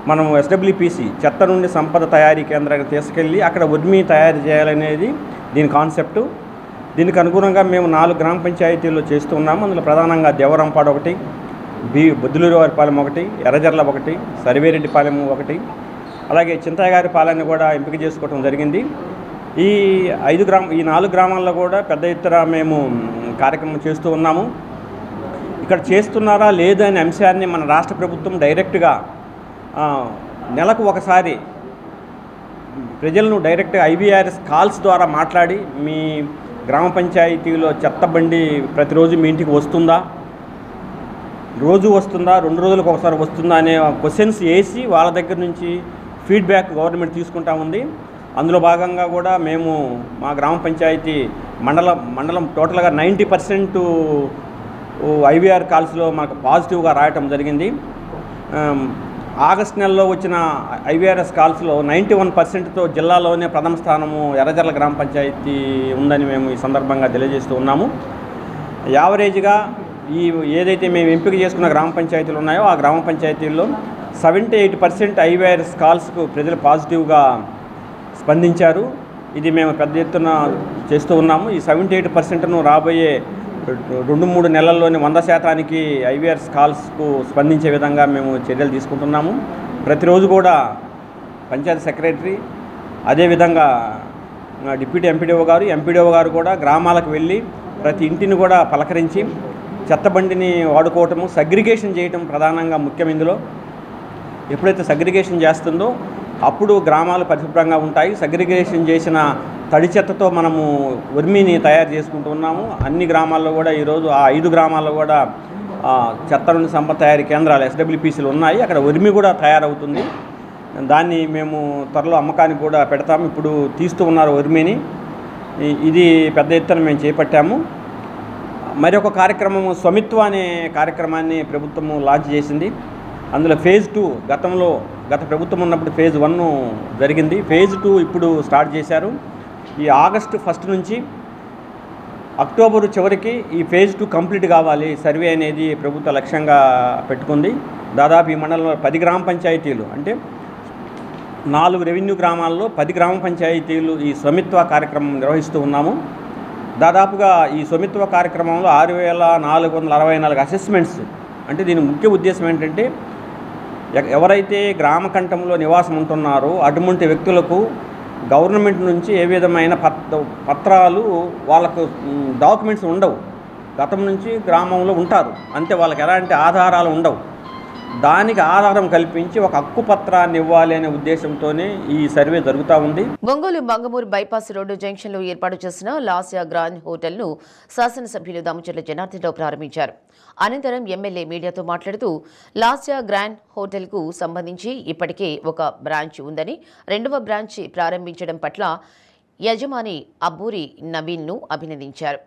మనం SWPC చెత్త నుండి సంపద తయారీ కేంద్రానికి తీసుకెళ్ళి అక్కడ వర్మీ తయారు చేయాలనేది దీని కాన్సెప్టు. దీనికి అనుగుణంగా మేము 4 గ్రామ పంచాయతీల్లో చేస్తూ ఉన్నాము. అందులో ప్రధానంగా దేవరంపాడు ఒకటి, బొద్దులూరువారిపాలెం ఒకటి, ఎర్రజర్ల ఒకటి, సరివేరెడ్డిపాలెం ఒకటి, అలాగే చింతగారిపాలెన్ని కూడా ఎంపిక చేసుకోవడం జరిగింది. ఈ 4 గ్రామాల్లో కూడా పెద్ద ఎత్తున మేము కార్యక్రమం చేస్తూ ఉన్నాము. ఇక్కడ చేస్తున్నారా లేదా అనే అంశాన్ని మన రాష్ట్ర ప్రభుత్వం డైరెక్ట్గా నెలకు ఒకసారి ప్రజలను డైరెక్ట్గా IVRS కాల్స్ ద్వారా మాట్లాడి మీ గ్రామ పంచాయతీలో చెత్త బండి ప్రతిరోజు మీ ఇంటికి వస్తుందా, రోజు వస్తుందా, 2 రోజులకు ఒకసారి వస్తుందా అనే క్వశ్చన్స్ వేసి వాళ్ళ దగ్గర నుంచి ఫీడ్బ్యాక్ గవర్నమెంట్ తీసుకుంటా ఉంది. అందులో భాగంగా కూడా మేము మా గ్రామ పంచాయతీ మండలం టోటల్గా 90% IVR కాల్స్లో మాకు పాజిటివ్గా రాయటం జరిగింది. ఆగస్టు నెలలో వచ్చిన IVRS కాల్స్లో 91%తో జిల్లాలోనే ప్రథమ స్థానము ఎర్రజర్ల గ్రామ పంచాయతీ ఉందని మేము ఈ సందర్భంగా తెలియజేస్తూ ఉన్నాము. యావరేజ్గా ఏదైతే మేము ఎంపిక చేసుకున్న గ్రామ పంచాయతీలు ఉన్నాయో ఆ గ్రామ పంచాయతీల్లో 78% IVRS కాల్స్కు ప్రజలు పాజిటివ్గా స్పందించారు. ఇది మేము పెద్ద ఎత్తున చేస్తూ ఉన్నాము. ఈ 78%ను రాబోయే 2-3 నెలల్లోనే 100% IVRS కాల్స్కు స్పందించే విధంగా మేము చర్యలు తీసుకుంటున్నాము. ప్రతిరోజు కూడా పంచాయతీ సెక్రటరీ, అదేవిధంగా డిప్యూటీ ఎంపీడీఓ గారు కూడా గ్రామాలకు వెళ్ళి ప్రతి ఇంటిని కూడా పలకరించి చెత్త బండిని వాడుకోవటము, సగ్రిగేషన్ చేయటం ప్రధానంగా ముఖ్యం. ఇందులో ఎప్పుడైతే సగ్రిగేషన్ చేస్తుందో అప్పుడు గ్రామాలు పరిశుభ్రంగా ఉంటాయి. సగ్రిగేషన్ చేసిన తడి చెత్తతో మనము వర్మీని తయారు చేసుకుంటూ ఉన్నాము. అన్ని గ్రామాల్లో కూడా ఈరోజు ఆ 5 గ్రామాల్లో కూడా చెత్త నుండి సంపద తయారీ కేంద్రాలు SWPCలు ఉన్నాయి. అక్కడ వర్మీ కూడా తయారవుతుంది. దాన్ని మేము త్వరలో అమ్మకానికి కూడా పెడతాము. ఇప్పుడు తీస్తూ ఉన్నారు వర్మీని. ఇది పెద్ద ఎత్తున మేము చేపట్టాము. మరొక కార్యక్రమము స్వమిత్వ అనే కార్యక్రమాన్ని ప్రభుత్వము లాంచ్ చేసింది. అందులో ఫేజ్ 2 గత ప్రభుత్వం ఉన్నప్పుడు ఫేజ్ 1 జరిగింది. ఫేజ్ 2 ఇప్పుడు స్టార్ట్ చేశారు. ఈ ఆగస్టు 1 నుంచి అక్టోబర్ చివరికి ఈ ఫేజ్ 2 కంప్లీట్ కావాలి. సర్వే అనేది ప్రభుత్వ లక్ష్యంగా పెట్టుకుంది. దాదాపు ఈ మండలంలో 10 గ్రామ పంచాయతీలు, అంటే 4 రెవెన్యూ గ్రామాల్లో 10 గ్రామ పంచాయతీలు ఈ స్వమిత్వ కార్యక్రమం నిర్వహిస్తూ ఉన్నాము. దాదాపుగా ఈ స్వమిత్వ కార్యక్రమంలో 6,464 అసెస్మెంట్స్ అంటే దీని ముఖ్య ఉద్దేశం ఏంటంటే ఎవరైతే గ్రామ కంఠంలో నివాసం ఉంటున్నారో అటువంటి వ్యక్తులకు గవర్నమెంట్ నుంచి ఏ విధమైన పత్రాలు వాళ్ళకు డాక్యుమెంట్స్ ఉండవు. గతం నుంచి గ్రామంలో ఉంటారు, అంతే, వాళ్ళకి ఎలాంటి ఆధారాలు ఉండవు. దానికి ఆధారం కల్పించి ఒక హక్కు పత్రాన్ని ఇవ్వాలి అనే ఉద్దేశంతోనే ఈ సర్వే జరుగుతూ ఉంది. ఒంగోలు మంగమూరు బైపాస్ రోడ్డు జంక్షన్లో ఏర్పాటు చేసిన లాసియా గ్రాండ్ హోటల్ను శాసనసభ్యులు దామచర్ల జనార్దన్ రావు ప్రారంభించారు. అనంతరం ఎమ్మెల్యే మీడియాతో మాట్లాడుతూ లాసియా గ్రాండ్ హోటల్కు సంబంధించి ఇప్పటికే ఒక బ్రాంచ్ ఉందని, రెండవ బ్రాంచ్ ప్రారంభించడం పట్ల యజమాని అబ్బూరి నవీన్ను అభినందించారు.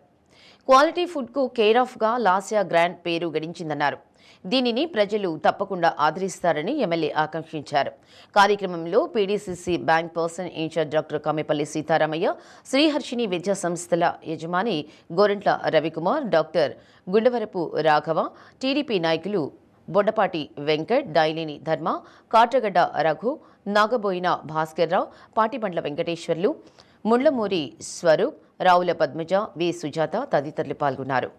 క్వాలిటీ ఫుడ్కు కేర్ ఆఫ్గా లాసియా గ్రాండ్ పేరు గడించిందన్నారు. దీనిని ప్రజలు తప్పకుండా ఆదరిస్తారని ఎమ్మెల్యే ఆకాంక్షించారు. కార్యక్రమంలో PDCC bank person incharge doctor Kammepalli Sitaramayya, Sriharshini విద్యా సంస్థల యజమాని గోరంట్ల రవికుమార్, డాక్టర్ గుండవరపు రాఘవ, టీడీపీ నాయకులు బొడ్డపాటి వెంకట్, దాయిలేని ధర్మ, కాట్రగడ్డ రఘు, నాగబోయిన భాస్కర్రావు, పాటిబండ్ల వెంకటేశ్వర్లు, ముండ్లమూరి స్వరూప్, రావుల పద్మజ, వి సుజాత తదితరులు పాల్గొన్నారు.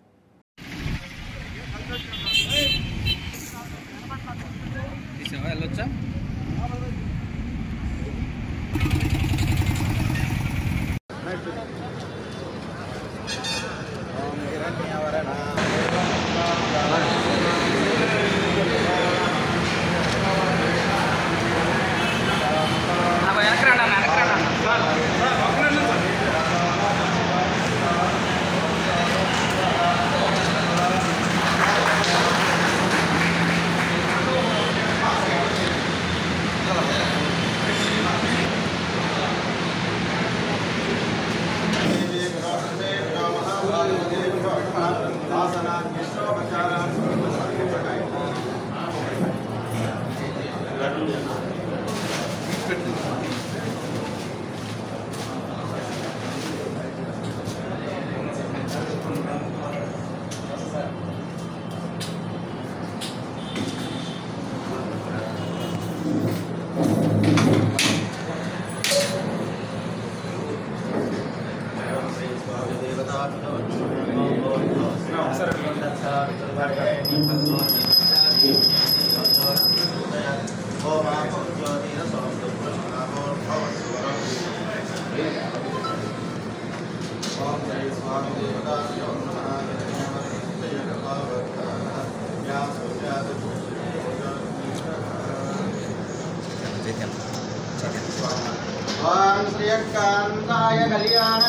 श्रीकांताय कल्याण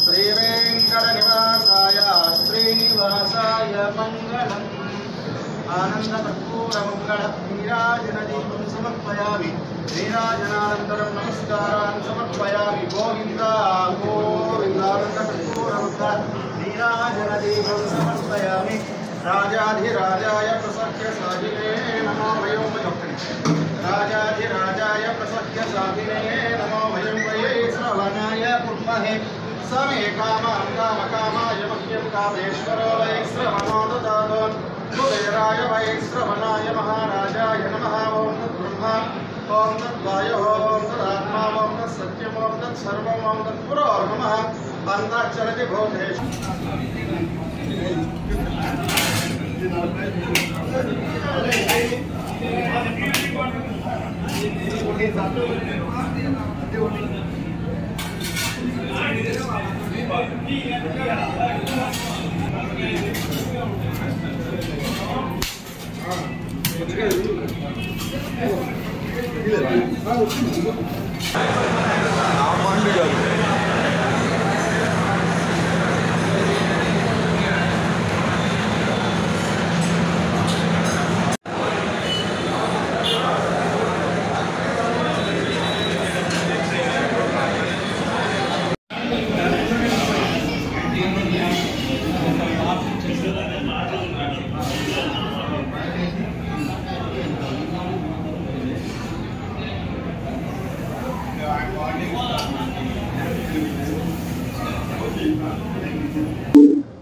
श्री वेंकट निवासाय श्रीनिवासाय मंगलम् आनंद कर्पूर मंगल नीराजनदीपं समर्पयामि नीराजनानन्तरं नमस्कारान् समर्पयामि गोविन्दा गोविन्दानंद कर्पूर मंगल नीराजनदीपं समर्पयामि राजाधिराजाय प्रसख्य साधिने नमो वयं राजाधिराजाय प्रसख्य साधिने नमो वयं वये श्रवणाय कुर्महे समे कामां कामकामाय मह्यं कामेश्वरो वै श्रवणो ददातु कुबेराय वै श्रवणाय महाराजाय नमः ओं तद्ब्रह्मा ओं तद्वायुः ओं तदात्मा ओं तत्सत्यम् ओं तत्सर्वम् ओं तत्पुरो नमः अन्ताचलति भूतेषु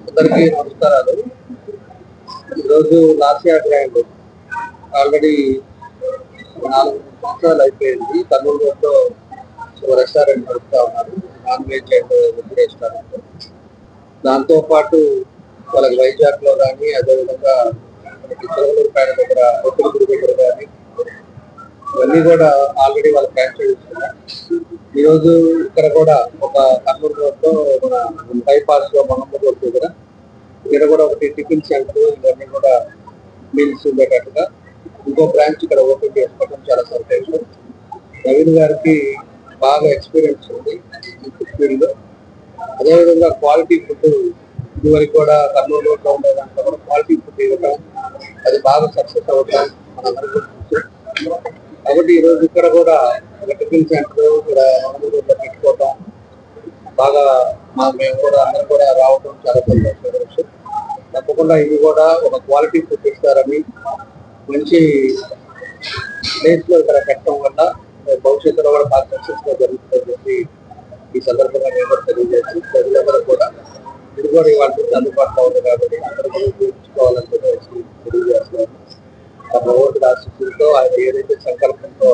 అందరికీ నమస్కారాలు. ఈరోజు లాసియా గ్రాండ్ ఆల్రెడీ 4 సంవత్సరాలు అయిపోయింది. కర్నూలు రోడ్లో రెస్టారెంట్ నడుపుతా ఉన్నారు, non veg and veg restaurant. దాంతోపాటు వాళ్ళకి వైజాగ్లో కానీ అదేవిధంగా మనకి చిలకలూరుపేట దగ్గర ఒత్తిడి దగ్గర కానీ ఇవన్నీ కూడా ఆల్రెడీ వాళ్ళ ఫ్రాంచైజ్ ఇస్తున్నారు. ఈరోజు ఇక్కడ కూడా ఒక కర్నూలు రోడ్లో మన బైపాస్ లో మహమ్మద్ రోడ్ దగ్గర ఇక్కడ కూడా ఒకటి టిఫిన్ సెంటర్ ఇవన్నీ కూడా మీల్స్ ఉండేటట్టుగా ఇంకో బ్రాంచ్ ఇక్కడ ఓపెన్ చేసుకోవడం చాలా సంతోషం. నవీన్ గారికి బాగా ఎక్స్పీరియన్స్ ఉంది ఫీల్డ్ లో. అదేవిధంగా క్వాలిటీ ఫుడ్ ఇదివరకు కూడా కర్నూలు రోడ్లో ఉండేదాంట్లో కూడా క్వాలిటీ ఫుడ్ ఇవ్వడం అది బాగా సక్సెస్ అవ్వడం మనందరికీ తెలుసు. కాబట్టి ఈరోజు ఇక్కడ కూడా ఒక టిఫిన్ సెంటర్ ఇక్కడ మహమ్మద్ రోడ్లో పెట్టుకోవడం బాగా మేము కూడా అందరం కూడా రావడం చాలా సంతోషం. తప్పకుండా ఇది కూడా ఒక క్వాలిటీ ఫుడ్ ఇస్తారని మంచి ప్లేస్ లో ఇక్కడ పెట్టడం వల్ల భవిష్యత్తులో కూడా బాగా సక్సెస్ గా జరుగుతుందని చెప్పి ఈ సందర్భంగా నేను కూడా తెలియజేసి ప్రజలందరూ కూడా ఇది కూడా ఇవాళ అందుబాటులో ఉంది కాబట్టి అందరూ కూడా ఉపయోగించుకోవాలని చెప్పేసి తెలియజేస్తున్నాను. తమ ఓటు ఆశిస్తులతో ఆయన ఏదైతే సంకల్పంతో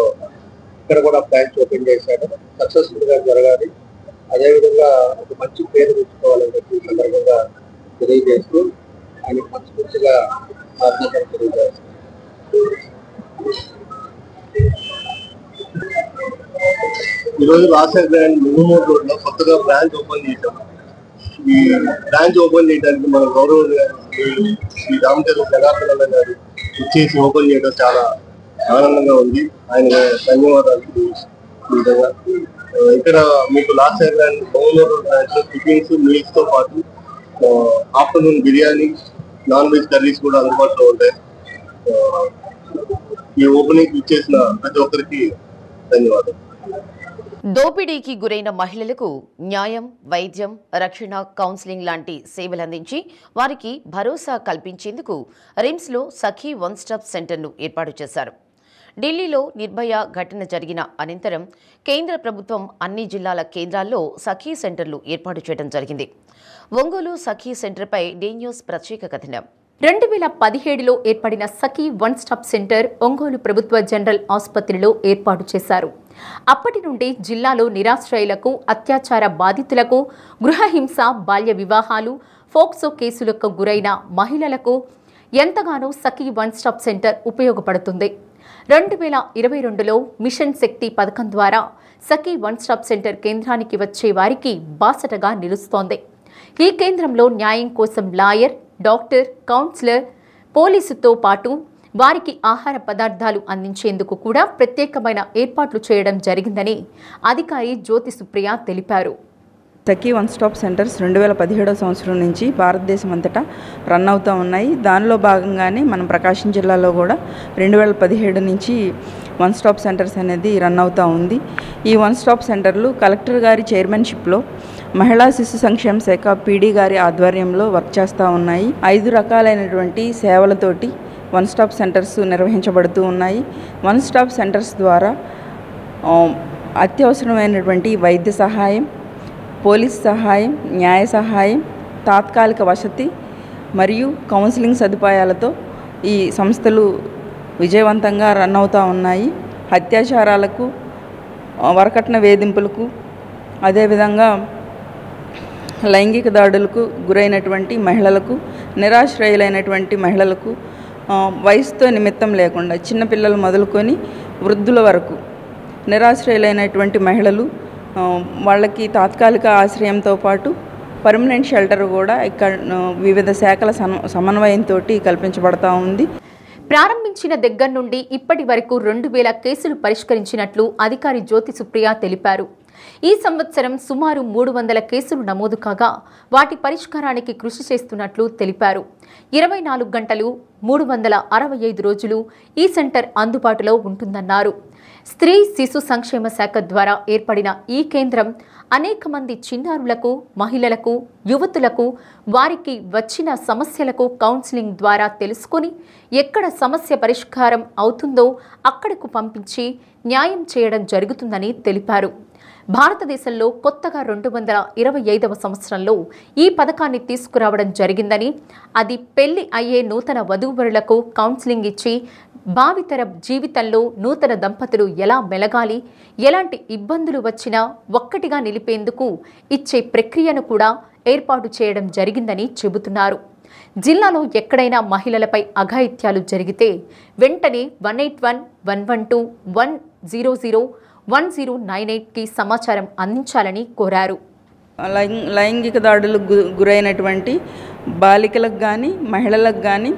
ఇక్కడ కూడా బ్రాంచ్ ఓపెన్ చేశాడో సక్సెస్ఫుల్ గా జరగాలి, అదేవిధంగా ఒక మంచి పేరు తెచ్చుకోవాలని చెప్పి ఈ సందర్భంగా తెలియజేస్తూ ఆయన మనస్ఫూర్తిగా ఆత్మీయతను తెలియజేస్తాను. ఈరోజు రాజశేఖర్ ముంగుమూరు రోడ్ లో కొత్తగా బ్రాంచ్ ఓపెన్ చేశాం. ఈ బ్రాంచ్ ఓపెన్ చేయడానికి మన గౌరవ శ్రీ రామచంద్ర జనార్దన్ గారు ఇచ్చేసి ఓపెన్ చేయడం చాలా ఆనందంగా ఉంది. ఆయన ధన్యవాదాలు. ఈ విధంగా ఇక్కడ మీకు రాజశేఖర్ ముంగుమూరు బ్రాంచ్ లో టిఫిన్స్ మీల్స్ తో పాటు afternoon biryani, non veg curries కూడా అందుబాటులో ఉంటాయి. ఈ ఓపెనింగ్ ఇచ్చేసిన ప్రతి ఒక్కరికి ధన్యవాదాలు. దోపిడీకి గురైన మహిళలకు న్యాయం, వైద్యం, రక్షణ, కౌన్సిలింగ్ లాంటి సేవలందించి వారికి భరోసా కల్పించేందుకు రిమ్స్లో సఖీ వన్ స్టాప్ సెంటర్ను ఏర్పాటు చేశారు. ఢిల్లీలో నిర్భయ ఘటన జరిగిన అనంతరం కేంద్ర ప్రభుత్వం అన్ని జిల్లాల కేంద్రాల్లో సఖీ సెంటర్లు ఏర్పాటు చేయడం జరిగింది. ఒంగోలు సఖీ సెంటర్పై డి న్యూస్ ప్రత్యేక కథనం. 2017లో ఏర్పడిన సఖీ వన్ స్టాప్ సెంటర్ ఒంగోలు ప్రభుత్వ జనరల్ ఆసుపత్రిలో ఏర్పాటు చేశారు. అప్పటి నుండి జిల్లాలో నిరాశ్రయులకు, అత్యాచార బాధితులకు, గృహహింస, బాల్య వివాహాలు, ఫోక్సో కేసులకు గురైన మహిళలకు ఎంతగానో సఖీ వన్ స్టాప్ సెంటర్ ఉపయోగపడుతుంది. 2022లో మిషన్ శక్తి పథకం ద్వారా సఖీ వన్ స్టాప్ సెంటర్ కేంద్రానికి వచ్చే వారికి బాసటగా నిలుస్తోంది. ఈ కేంద్రంలో న్యాయం కోసం లాయర్, డాక్టర్, కౌన్సిలర్, పోలీసుతో పాటు వారికి ఆహార పదార్థాలు అందించేందుకు కూడా ప్రత్యేకమైన ఏర్పాట్లు చేయడం జరిగిందని అధికారి జ్యోతి సుప్రియ తెలిపారు. సఖీ వన్ స్టాప్ సెంటర్స్ 2017 సంవత్సరం నుంచి భారతదేశం అంతటా రన్ అవుతూ ఉన్నాయి. దానిలో భాగంగానే మనం ప్రకాశం జిల్లాలో కూడా 2017 నుంచి వన్ స్టాప్ సెంటర్స్ అనేది రన్ అవుతూ ఉంది. ఈ వన్ స్టాప్ సెంటర్లు కలెక్టర్ గారి చైర్మన్షిప్లో మహిళా శిశు సంక్షేమ శాఖ పీడీ గారి ఆధ్వర్యంలో వర్క్ చేస్తూ ఉన్నాయి. 5 రకాలైనటువంటి సేవలతోటి వన్ స్టాప్ సెంటర్స్ నిర్వహించబడుతూ ఉన్నాయి. వన్ స్టాప్ సెంటర్స్ ద్వారా అత్యవసరమైనటువంటి వైద్య సహాయం, పోలీస్ సహాయం, న్యాయ సహాయం, తాత్కాలిక వసతి మరియు కౌన్సిలింగ్ సదుపాయాలతో ఈ సంస్థలు విజయవంతంగా రన్ అవుతూ ఉన్నాయి. అత్యాచారాలకు, వరకట్న వేధింపులకు, అదేవిధంగా లైంగిక దాడులకు గురైనటువంటి మహిళలకు, నిరాశ్రయులైనటువంటి మహిళలకు వయసుతో నిమిత్తం లేకుండా చిన్నపిల్లలు మొదలుకొని వృద్ధుల వరకు నిరాశ్రయులైనటువంటి మహిళలు వాళ్ళకి తాత్కాలిక ఆశ్రయంతో పాటు పర్మనెంట్ షెల్టర్ కూడా ఇక్కడ వివిధ శాఖల సమన్వయంతో కల్పించబడతా ఉంది. ప్రారంభించిన దగ్గర నుండి ఇప్పటి వరకు 2000 కేసులు పరిష్కరించినట్లు అధికారి జ్యోతి సుప్రియ తెలిపారు. ఈ సంవత్సరం సుమారు 300 కేసులు నమోదు కాగా వాటి పరిష్కారానికి కృషి చేస్తున్నట్లు తెలిపారు. 24 గంటలు 365 రోజులు ఈ సెంటర్ అందుబాటులో ఉంటుందన్నారు. స్త్రీ శిశు సంక్షేమ శాఖ ద్వారా ఏర్పడిన ఈ కేంద్రం అనేక మంది చిన్నారులకు, మహిళలకు, యువతులకు వారికి వచ్చిన సమస్యలకు కౌన్సిలింగ్ ద్వారా తెలుసుకొని ఎక్కడ సమస్య పరిష్కారం అవుతుందో అక్కడకు పంపించి న్యాయం చేయడం జరుగుతుందని తెలిపారు. భారతదేశంలో కొత్తగా 2025వ సంవత్సరంలో ఈ పథకాన్ని తీసుకురావడం జరిగిందని, అది పెళ్లి అయ్యే నూతన వధూవరులకు కౌన్సిలింగ్ ఇచ్చి భావితర జీవితంలో నూతన దంపతులు ఎలా మెలగాలి, ఎలాంటి ఇబ్బందులు వచ్చినా ఒక్కటిగా నిలిపేందుకు ఇచ్చే ప్రక్రియను కూడా ఏర్పాటు చేయడం జరిగిందని చెబుతున్నారు. జిల్లాలో ఎక్కడైనా మహిళలపై అఘాయిత్యాలు జరిగితే వెంటనే 1811211001098కి సమాచారం అందించాలని కోరారు. లైంగిక దాడులకు గురైనటువంటి బాలికలకు కానీ మహిళలకు కానీ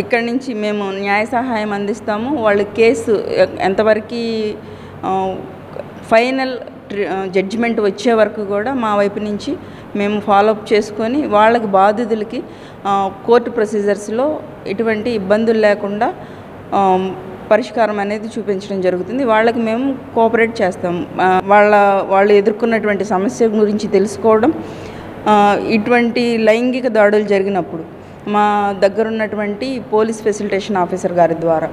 ఇక్కడి నుంచి మేము న్యాయ సహాయం అందిస్తాము. వాళ్ళ కేసు ఎంతవరకు ఫైనల్ జడ్జిమెంట్ వచ్చే వరకు కూడా మా వైపు నుంచి మేము ఫాలోఅప్ చేసుకొని వాళ్ళకి బాధితులకి కోర్టు ప్రొసీజర్స్లో ఎటువంటి ఇబ్బందులు లేకుండా పరిష్కారం అనేది చూపించడం జరుగుతుంది. వాళ్ళకి మేము కోఆపరేట్ చేస్తాం. వాళ్ళు ఎదుర్కొన్నటువంటి సమస్య గురించి తెలుసుకోవడం, ఇటువంటి లైంగిక దాడులు జరిగినప్పుడు మా దగ్గర ఉన్నటువంటి పోలీస్ ఫెసిలిటేషన్ ఆఫీసర్ గారి ద్వారా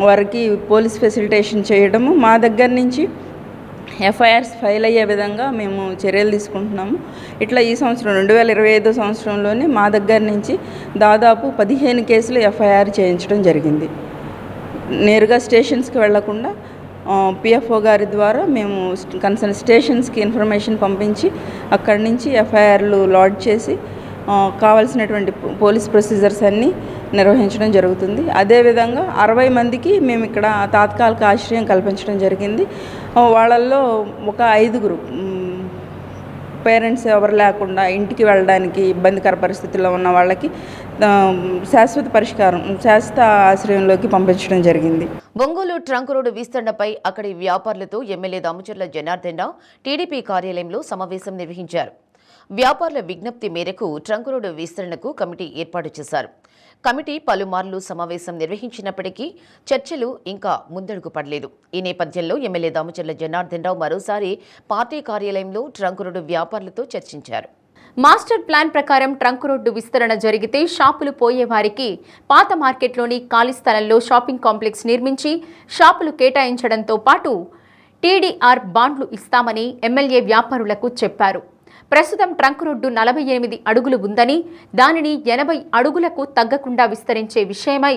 వారికి పోలీస్ ఫెసిలిటేషన్ చేయడము, మా దగ్గర నుంచి ఎఫ్ఐఆర్స్ ఫైల్ అయ్యే విధంగా మేము చర్యలు తీసుకుంటున్నాము. ఇట్లా ఈ సంవత్సరం 2025 సంవత్సరంలోనే మా దగ్గర నుంచి దాదాపు 15 కేసులు ఎఫ్ఐఆర్ చేయించడం జరిగింది. నేరుగా స్టేషన్స్కి వెళ్లకుండా పిఎఫ్ఓ గారి ద్వారా మేము కన్సర్న్ స్టేషన్స్కి ఇన్ఫర్మేషన్ పంపించి అక్కడి నుంచి ఎఫ్ఐఆర్లు లాడ్జ్ చేసి కావాల్సినటువంటి పోలీస్ ప్రొసీజర్స్ అన్నీ నిర్వహించడం జరుగుతుంది. అదేవిధంగా 60 మందికి మేము ఇక్కడ తాత్కాలిక ఆశ్రయం కల్పించడం జరిగింది. వాళ్ళల్లో ఒక 5గురు పేరెంట్స్ ఎవరు లేకుండా ఇంటికి వెళ్ళడానికి ఇబ్బందికర పరిస్థితుల్లో ఉన్న వాళ్ళకి శాశ్వత ఆశ్రయంలోకి పంపించడం జరిగింది. ఒంగోలు ట్రంక్ రోడ్డు విస్తరణపై అక్కడి వ్యాపారులతో ఎమ్మెల్యే దామచర్ల జనార్దన్ రావు టీడీపీ కార్యాలయంలో సమావేశం నిర్వహించారు. వ్యాపారుల విజ్ఞప్తి మేరకు ట్రంక్ రోడ్డు విస్తరణకు కమిటీ ఏర్పాటు చేశారు. కమిటీ పలుమార్లు సమావేశం నిర్వహించినప్పటికీ చర్చలు ఇంకా ముందడుగు పడలేదు. ఈ నేపథ్యంలో ఎమ్మెల్యే దామచర్ల జనార్దన్ రావు మరోసారి పార్టీ కార్యాలయంలో ట్రంక్ రోడ్డు వ్యాపారులతో చర్చించారు. మాస్టర్ ప్లాన్ ప్రకారం ట్రంక్ రోడ్డు విస్తరణ జరిగితే షాపులు పోయే వారికి పాత మార్కెట్లోని ఖాళీ స్థలంలో షాపింగ్ కాంప్లెక్స్ నిర్మించి షాపులు కేటాయించడంతో పాటు టీడీఆర్ బాండ్లు ఇస్తామని ఎమ్మెల్యే వ్యాపారులకు చెప్పారు. ప్రస్తుతం ట్రంక్ రోడ్డు 48 అడుగులు ఉందని దానిని 80 అడుగులకు తగ్గకుండా విస్తరించే విషయమై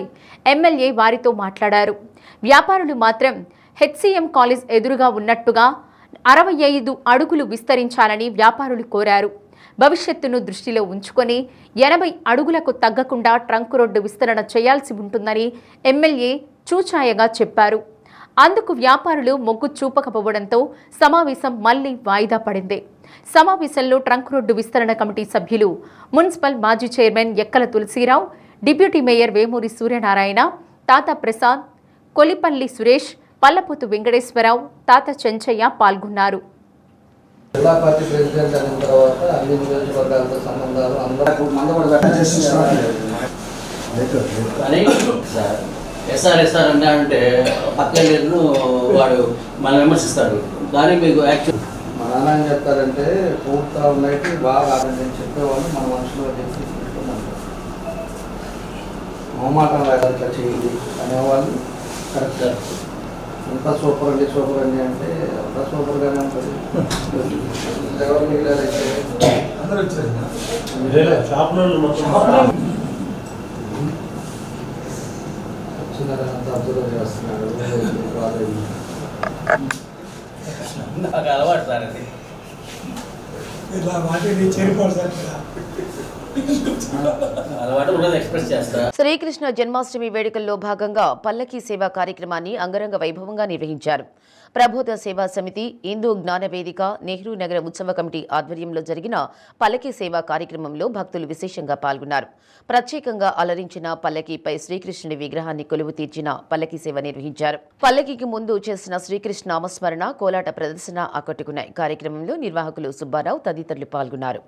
ఎమ్మెల్యే వారితో మాట్లాడారు. వ్యాపారులు మాత్రం హెచ్సిఎం కాలేజ్ ఎదురుగా ఉన్నట్టుగా 65 అడుగులు విస్తరించాలని వ్యాపారులు కోరారు. భవిష్యత్తును దృష్టిలో ఉంచుకొని 80 అడుగులకు తగ్గకుండా ట్రంక్ రోడ్డు విస్తరణ చేయాల్సి ఉంటుందని ఎమ్మెల్యే చూచాయగా చెప్పారు. అందుకు వ్యాపారులు మొగ్గు చూపకపోవడంతో సమావేశం మళ్లీ వాయిదా పడింది. సమావేశంలో ట్రంక్ రోడ్డు విస్తరణ కమిటీ సభ్యులు మున్సిపల్ మాజీ chairman Ekkala Tulasirao, deputy mayor Vemuri Suryanarayana, Tata Prasad, కొలిపల్లి Suresh, Pallapothu Venkateswararao, తాత చెంచయ్య పాల్గొన్నారు. జిల్లా పార్టీ ప్రెసిడెంట్ అయిన తర్వాత అన్ని నియోజకవర్గాలతో సంబంధాలు ఎస్ఆర్ అంటే పక్కన వాడు మనం విమర్శిస్తాడు. కానీ మీకు యాక్చువల్ మా నాన్న ఏం చెప్తారంటే పూర్తిగా ఉన్నాయి బాగా నేను చెప్పేవాళ్ళు మన మనుషులు చెప్పి మొహమాటం లేక చేయండి అనేవాళ్ళు కరెక్ట్. అంత సూపర్ అండి అంటే అంత సూపర్గానే ఉంటుంది. ఎవరు మిగిలారైతే అందరూ వచ్చారు వచ్చినారని అంత అబ్జర్వ్ చేస్తున్నాడు. నాకు అలవాటు సార్ అది. ఇలా వాటిని చేరిపోవాలి సార్. శ్రీకృష్ణ జన్మాష్టమి వేడుకల్లో భాగంగా పల్లకీ సేవా కార్యక్రమాన్ని అంగరంగ వైభవంగా నిర్వహించారు. ప్రబోధ సేవా సమితి, హిందూ జ్ఞాన వేదిక, నెహ్రూ నగర ఉత్సవ కమిటీ ఆధ్వర్యంలో జరిగిన పల్లకీ సేవా కార్యక్రమంలో భక్తులు విశేషంగా పాల్గొన్నారు. ప్రత్యేకంగా అలరించిన పల్లకీపై శ్రీకృష్ణుడి విగ్రహాన్ని కొలువు తీర్చిన పల్లకీ సేవ నిర్వహించారు. పల్లకీకి ముందు చేసిన శ్రీకృష్ణ నామస్మరణ, కోలాట ప్రదర్శన ఆకట్టుకున్నాయి. కార్యక్రమంలో నిర్వాహకులు సుబ్బారావు తదితరులు పాల్గొన్నారు.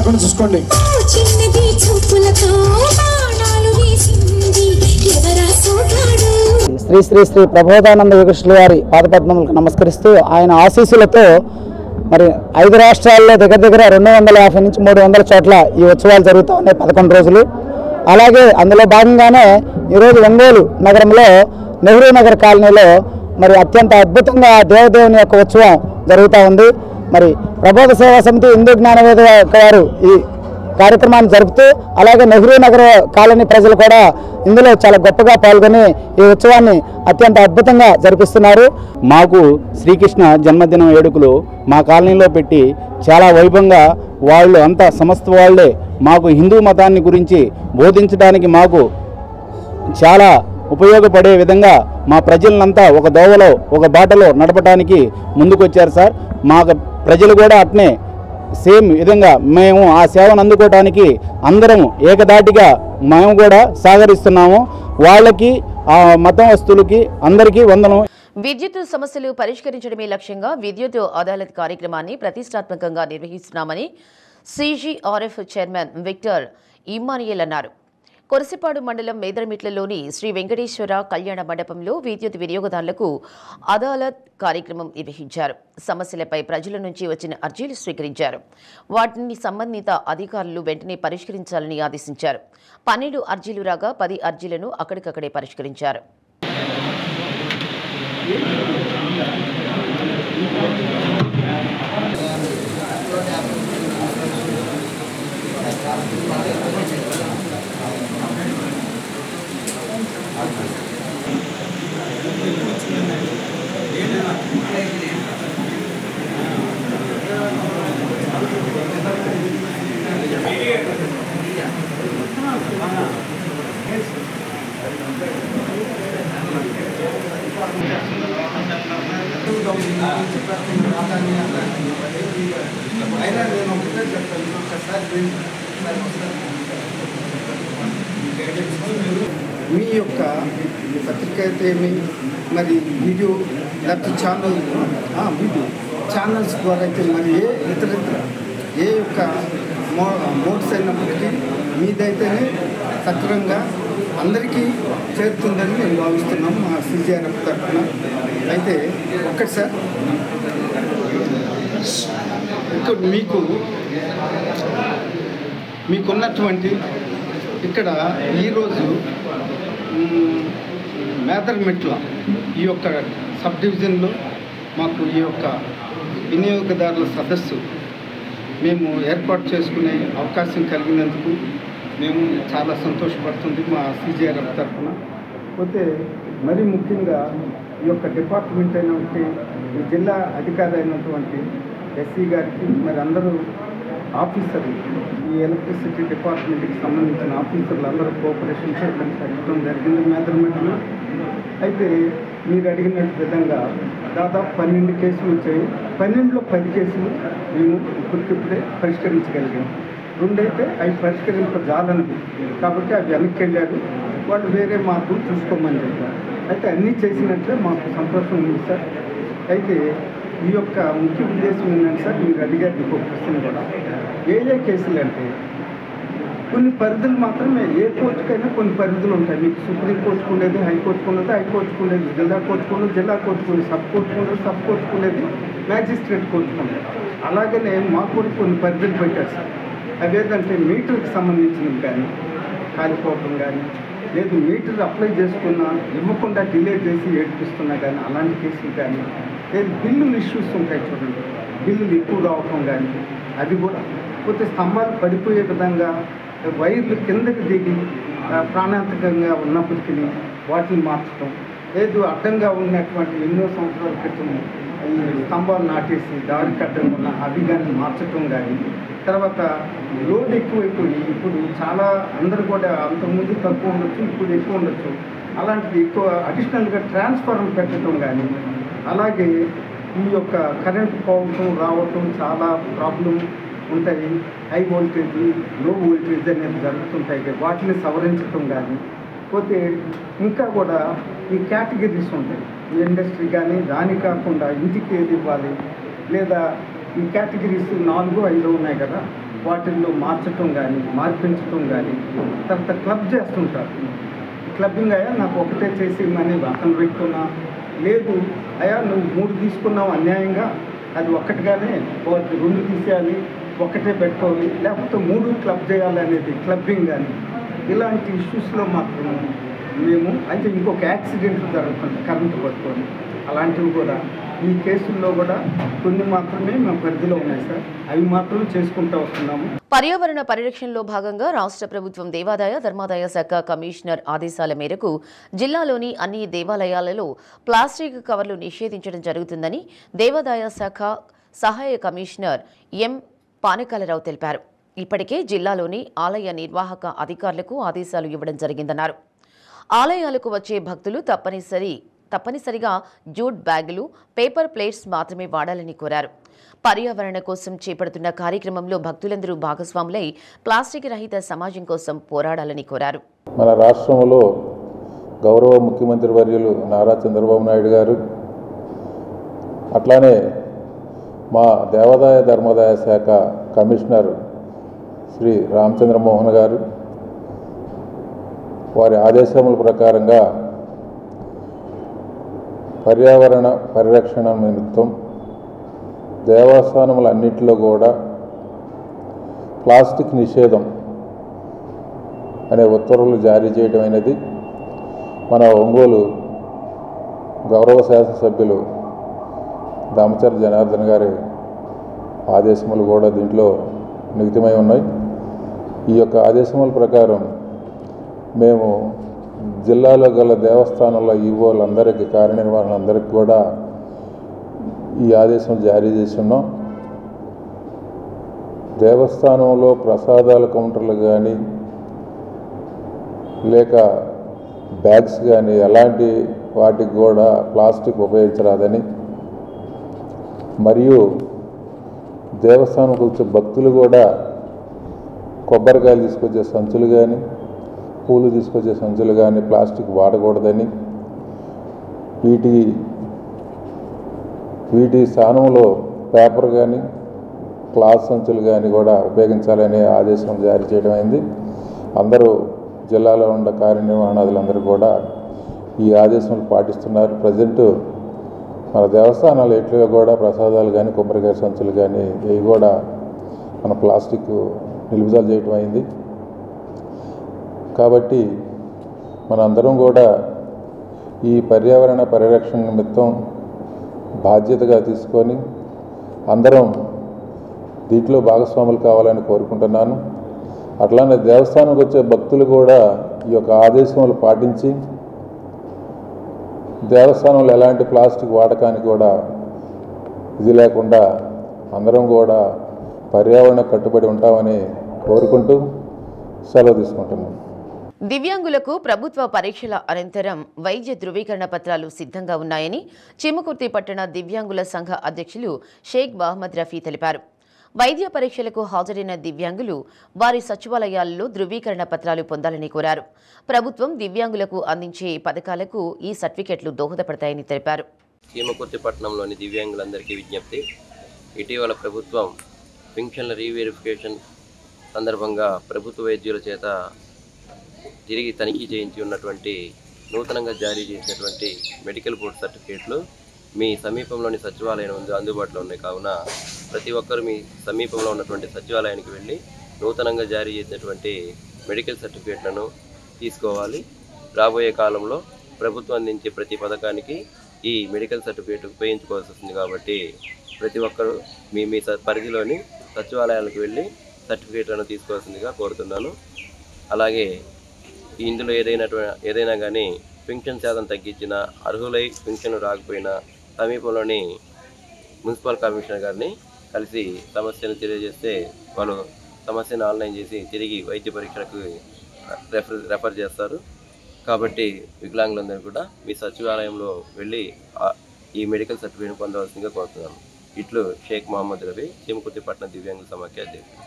కాకుండా చూసుకోండి. శ్రీ శ్రీ శ్రీ ప్రబోధానంద యోగేశ్వర వారి పాదపద్మములకు నమస్కరిస్తూ ఆయన ఆశీస్సులతో మరి 5 రాష్ట్రాల్లో దగ్గర 250 నుంచి 300 చోట్ల ఈ ఉత్సవాలు జరుగుతూ ఉన్నాయి 11 రోజులు. అలాగే అందులో భాగంగానే ఈరోజు ఒంగోలు నగరంలో నెహ్రూ నగర్ కాలనీలో మరి అత్యంత అద్భుతంగా దేవదేవుని యొక్క ఉత్సవం జరుగుతూ ఉంది. మరి ప్రబోధ సేవా సమితి హిందూ జ్ఞానవేద వారు ఈ కార్యక్రమాన్ని జరుపుతూ అలాగే నెహ్రూ నగర్ కాలనీ ప్రజలు కూడా ఇందులో చాలా గొప్పగా పాల్గొని ఈ ఉత్సవాన్ని అత్యంత అద్భుతంగా జరిపిస్తున్నారు. మాకు శ్రీకృష్ణ జన్మదినం వేడుకలు మా కాలనీలో పెట్టి చాలా వైభవంగా వాళ్ళు అంతా సమస్త వాళ్ళే మాకు హిందూ మతాన్ని గురించి బోధించడానికి మాకు చాలా ఉపయోగపడే విధంగా మా ప్రజలంతా ఒక దోవలో ఒక బాటలో నడపడానికి ముందుకొచ్చారు సార్. మా ప్రజలు కూడా అట్నే సేమ్ విధంగా మేము ఆ సేవను అందుకోవడానికి అందరం ఏకదాటిగా మేము కూడా సహకరిస్తున్నాము. వాళ్ళకి ఆ మతస్థులకి అందరికీ వందనం. విద్యుత్ సమస్యలు పరిష్కరించడమే లక్ష్యంగా విద్యుత్ అదాలత్ కార్యక్రమాన్ని ప్రతిష్టాత్మకంగా నిర్వహిస్తున్నామని CGRF చైర్మన్ విక్టర్ ఇమ్మానియల్ అన్నారు. కొరసిపాడు మండలం మేదరమిట్లలోని శ్రీ వెంకటేశ్వర కళ్యాణ మండపంలో విద్యుత్ వినియోగదారులకు అదాలత్ కార్యక్రమం నిర్వహించారు. సమస్యలపై ప్రజల నుంచి వచ్చిన అర్జీలు స్వీకరించారు. వాటిని సంబంధిత అధికారులు వెంటనే పరిష్కరించాలని ఆదేశించారు. 12 అర్జీలు రాగా 10 అర్జీలను అక్కడికక్కడే పరిష్కరించారు. మీ యొక్క పత్రిక అయితే మరి వీడియో లేకపోతే ఛానల్స్ ద్వారా అయితే మరి ఇతర ఏ యొక్క మోడ్స్ అయినప్పటికీ మీదైతేనే సక్రమంగా అందరికీ చేరుతుందని మేము భావిస్తున్నాం మా CGRF తరఫున. అయితే ఒక్కటి సార్ ఇక్కడ మీకున్నటువంటి ఇక్కడ ఈరోజు మేదరమిట్ల ఈ యొక్క సబ్ డివిజన్లో మాకు ఈ యొక్క వినియోగదారుల సదస్సు మేము ఏర్పాటు చేసుకునే అవకాశం కలిగినందుకు మేము చాలా సంతోషపడుతుంది మా CGRF తరఫున. పోతే మరీ ముఖ్యంగా ఈ యొక్క డిపార్ట్మెంట్ అయినటువంటి ఈ జిల్లా అధికారి అయినటువంటి SC గారికి మరి అందరూ ఆఫీసర్లు ఈ ఎలక్ట్రిసిటీ డిపార్ట్మెంట్కి సంబంధించిన ఆఫీసర్లు అందరూ కోఆపరేషన్ చేయడం జరిగింది మేదరమిట్లో. అయితే మీరు అడిగిన విధంగా దాదాపు 12 కేసులు వచ్చాయి. 12లో 10 కేసులు మేము ఇప్పటికిప్పుడే పరిష్కరించగలిగాం. 2 అయితే అవి పరిష్కరింపజాలన్నది కాబట్టి అవి వెనక్కి వెళ్ళారు. వాళ్ళు వేరే మార్గం చూసుకోమని చెప్పారు. అయితే అన్నీ చేసినట్లే మాకు సంతోషం ఉంది సార్. అయితే ఈ యొక్క ముఖ్య ఉద్దేశం ఏంటంటే సార్ మీరు అడిగారు ఇంకో క్వశ్చన్ కూడా ఏ కేసులు అంటే కొన్ని పరిధులు మాత్రమే ఏ కోర్టుకైనా కొన్ని పరిధులు ఉంటాయి. మీకు సుప్రీంకోర్టుకు ఉండేది, హైకోర్టుకు ఉండేది, హైకోర్టుకు ఉండేది, జిల్లా కోర్టుకు ఉండేది, జిల్లా కోర్టుకు ఉండేది, సబ్ కోర్టుకు ఉండేది, సబ్ కోర్టుకు ఉండేది, మ్యాజిస్ట్రేట్ కోర్టుకు ఉండేది. అలాగనే మాకు కూడా కొన్ని పరిధులు పెట్టారు సార్. అవేంటంటే మీటర్కి సంబంధించినవి కానీ కాలిపోవడం కానీ లేదు మీటర్ అప్లై చేసుకున్నా ఇవ్వకుండా డిలే చేసి ఏడిపిస్తున్నా కానీ అలాంటి కేసులు కానీ లేదు బిల్లులు ఇష్యూస్ ఉంటాయి చూడండి, బిల్లులు ఎక్కువ రావటం కానీ అది కూడా పోతే స్తంభాలు పడిపోయే విధంగా వైర్లు కిందకి దిగి ప్రాణాంతకంగా ఉన్నప్పటికీ వాటిని మార్చడం లేదు అడ్డంగా ఉన్నటువంటి ఎన్నో సంవత్సరాల క్రితం ఈ స్తంభాలు నాటేసి దారికి అడ్డంగా ఉన్న అవి కానీ మార్చడం కానీ తర్వాత లోడ్ ఎక్కువైపోయి ఇప్పుడు చాలా అందరూ కూడా అంతకుముందు తక్కువ ఉండొచ్చు ఇప్పుడు ఎక్కువ ఉండొచ్చు అలాంటిది ఎక్కువ అడిషనల్గా ట్రాన్స్ఫార్మర్ పెట్టడం కానీ అలాగే ఈ యొక్క కరెంట్ పోవటం రావటం చాలా ప్రాబ్లం ఉంటాయి. హై వోల్టేజ్ లో వోల్టేజ్ అనేది జరుగుతుంటాయి. వాటిని సవరించడం కానీ పోతే ఇంకా కూడా ఈ కేటగిరీస్ ఉంటాయి. ఈ ఇండస్ట్రీ కానీ దాని కాకుండా ఇంటికి ఏది ఇవ్వాలి లేదా ఈ కేటగిరీస్ 4, 5 ఉన్నాయి కదా వాటిల్లో మార్చటం కానీ మార్పించటం కానీ తర్వాత క్లబ్ చేస్తుంటారు. క్లబ్బింగ్ అయ్యా నాకు ఒకటే చేసి మనీ పక్కన పెట్టుకున్నా, లేదు అయ్యా నువ్వు 3 తీసుకున్నావు అన్యాయంగా, అది ఒక్కటిగానే 2 తీసేయాలి, ఒక్కటే పెట్టుకోవాలి, లేకపోతే 3 క్లబ్ చేయాలి అనేది క్లబ్బింగ్ కానీ ఇలాంటి ఇష్యూస్లో మాత్రం మేము అయితే ఇంకొక యాక్సిడెంట్లు జరుగుతుంది కరెంటు పట్టుకొని, అలాంటివి కూడా ఈ కేసుల్లో కూడా కొన్ని మాత్రమే మా పరిధిలో ఉన్నాయి సార్, అవి మాత్రం చేసుకుంటూ వస్తున్నాము. పర్యావరణ పరిరక్షణలో భాగంగా రాష్ట్ర ప్రభుత్వం దేవాదాయ ధర్మాదాయ శాఖ కమిషనర్ ఆదేశాల మేరకు జిల్లాలోని అన్ని దేవాలయాలలో ప్లాస్టిక్ కవర్లు నిషేధించడం జరుగుతుందని దేవాదాయ శాఖ సహాయ కమిషనర్ ఎం పానకాలరావు తెలిపారు. ఇప్పటికే జిల్లాలోని ఆలయ నిర్వాహక అధికారులకు ఆదేశాలు ఇవ్వడం జరిగిందన్నారు. ఆలయాలకు వచ్చే భక్తులు తప్పనిసరిగా జూట్ బ్యాగులు, పేపర్ ప్లేట్స్ మాత్రమే వాడాలని కోరారు. పర్యావరణ కోసం చేపడుతున్న కార్యక్రమంలో భక్తులందరూ భాగస్వాములై ప్లాస్టిక్ రహిత సమాజం కోసం పోరాడాలని కోరారు. మన రాష్ట్రంలో గౌరవ ముఖ్యమంత్రి వర్యులు నారా చంద్రబాబు నాయుడు గారు, అట్లానే మా దేవాదాయ ధర్మాదాయ శాఖ కమిషనర్ శ్రీ రామచంద్రమోహన్ గారు వారి ఆదేశముల ప్రకారంగా పర్యావరణ పరిరక్షణ నిమిత్తం దేవస్థానములన్నింటిలో కూడా ప్లాస్టిక్ నిషేధం అనే ఉత్తర్వులు జారీ చేయడం అనేది మన ఒంగోలు గౌరవ శాసనసభ్యులు దామచర్ల జనార్దన్ గారి ఆదేశములు కూడా దీంట్లో నిగితమై ఉన్నాయి. ఈ యొక్క ఆదేశముల ప్రకారం మేము జిల్లాలో గల దేవస్థానంలో ఈవోలందరికీ కార్యనిర్వహణలందరికీ కూడా ఈ ఆదేశం జారీ చేస్తున్నాం. దేవస్థానంలో ప్రసాదాల కౌంటర్లు కానీ లేక బ్యాగ్స్ కానీ ఎలాంటి వాటికి కూడా ప్లాస్టిక్ ఉపయోగించరాదని, మరియు దేవస్థానంకి వచ్చే భక్తులు కూడా కొబ్బరికాయలు తీసుకొచ్చే సంచులు కానీ పూలు తీసుకొచ్చే సంచులు కానీ ప్లాస్టిక్ వాడకూడదని, వీటి స్థానంలో పేపర్ కానీ క్లాత్ సంచులు కానీ కూడా ఉపయోగించాలనే ఆదేశం జారీ చేయడం అయింది. అందరూ జిల్లాలో ఉన్న కార్యనిర్వహణాదులందరూ కూడా ఈ ఆదేశాలు పాటిస్తున్నారు. ప్రజెంట్ మన దేవస్థానాలు ఎట్లో కూడా ప్రసాదాలు కానీ కొబ్బరికాయ సంచులు కానీ ఇవి కూడా మన ప్లాస్టిక్ నిలుపుదల చేయటం అయింది. కాబట్టి మనందరం కూడా ఈ పర్యావరణ పరిరక్షణ నిమిత్తం బాధ్యతగా తీసుకొని అందరం దీంట్లో భాగస్వాములు కావాలని కోరుకుంటున్నాను. అట్లానే దేవస్థానంకి వచ్చే భక్తులు కూడా ఈ యొక్క ఆదేశములు పాటించి దేవస్థానంలో ఎలాంటి ప్లాస్టిక్ వాడకానికి కూడా ఇది లేకుండా అందరం కూడా పర్యావరణ కట్టుబడి ఉంటామని కోరుకుంటూ సెలవు తీసుకుంటున్నాం. దివ్యాంగులకు ప్రభుత్వ పరీక్షల అనంతరం వైద్య ధృవీకరణ పత్రాలు సిద్ధంగా ఉన్నాయని చిమ్మకుర్తి పట్టణ దివ్యాంగుల సంఘ అధ్యక్షులు షేక్ మహమ్మద్ రఫీ తెలిపారు. వైద్య పరీక్షలకు హాజరైన దివ్యాంగులు వారి సచివాలయాల్లో ధృవీకరణ పత్రాలు పొందాలని కోరారు. ప్రభుత్వం దివ్యాంగులకు అందించే పథకాలకు ఈ సర్టిఫికెట్లు దోహదపడతాయని తెలిపారు. చీమకుర్తి పట్టణంలోని దివ్యాంగులందరికీ విజ్ఞప్తి. ఇటీవల ప్రభుత్వం పింఛన్ల రీవెరిఫికేషన్ సందర్భంగా ప్రభుత్వ వైద్యుల చేత తిరిగి తనిఖీ చేయించి ఉన్నటువంటి నూతనంగా జారీ చేసినటువంటి మెడికల్ బోర్డు సర్టిఫికేట్లు మీ సమీపంలోని సచివాలయం ముందు అందుబాటులో ఉన్నాయి. కావున ప్రతి ఒక్కరు మీ సమీపంలో ఉన్నటువంటి సచివాలయానికి వెళ్ళి నూతనంగా జారీ చేసినటువంటి మెడికల్ సర్టిఫికేట్లను తీసుకోవాలి. రాబోయే కాలంలో ప్రభుత్వం అందించే ప్రతి పథకానికి ఈ మెడికల్ సర్టిఫికేట్ ఉపయోగించుకోవాల్సి వస్తుంది. కాబట్టి ప్రతి ఒక్కరూ మీ పరిధిలోని సచివాలయాలకు వెళ్ళి సర్టిఫికేట్లను తీసుకోవాల్సిందిగా కోరుతున్నాను. అలాగే ఇందులో ఏదైనా కానీ పింఛన్ శాతం తగ్గించిన, అర్హులై పింఛను రాకపోయినా సమీపంలోని మున్సిపల్ కమిషనర్ గారిని కలిసి సమస్యను తెలియజేస్తే వాళ్ళు సమస్యను ఆన్లైన్ చేసి తిరిగి వైద్య పరీక్షలకు రెఫర్ చేస్తారు. కాబట్టి వికలాంగులందరూ కూడా మీ సచివాలయంలో వెళ్ళి ఈ మెడికల్ సర్టిఫికేట్ పొందవలసిందిగా కోరుతున్నాను. ఇట్లు షేక్ మహమ్మద్ రఫీ, చీమకుర్తి పట్టణ దివ్యాంగుల సమాఖ్య అధ్యక్షుడు.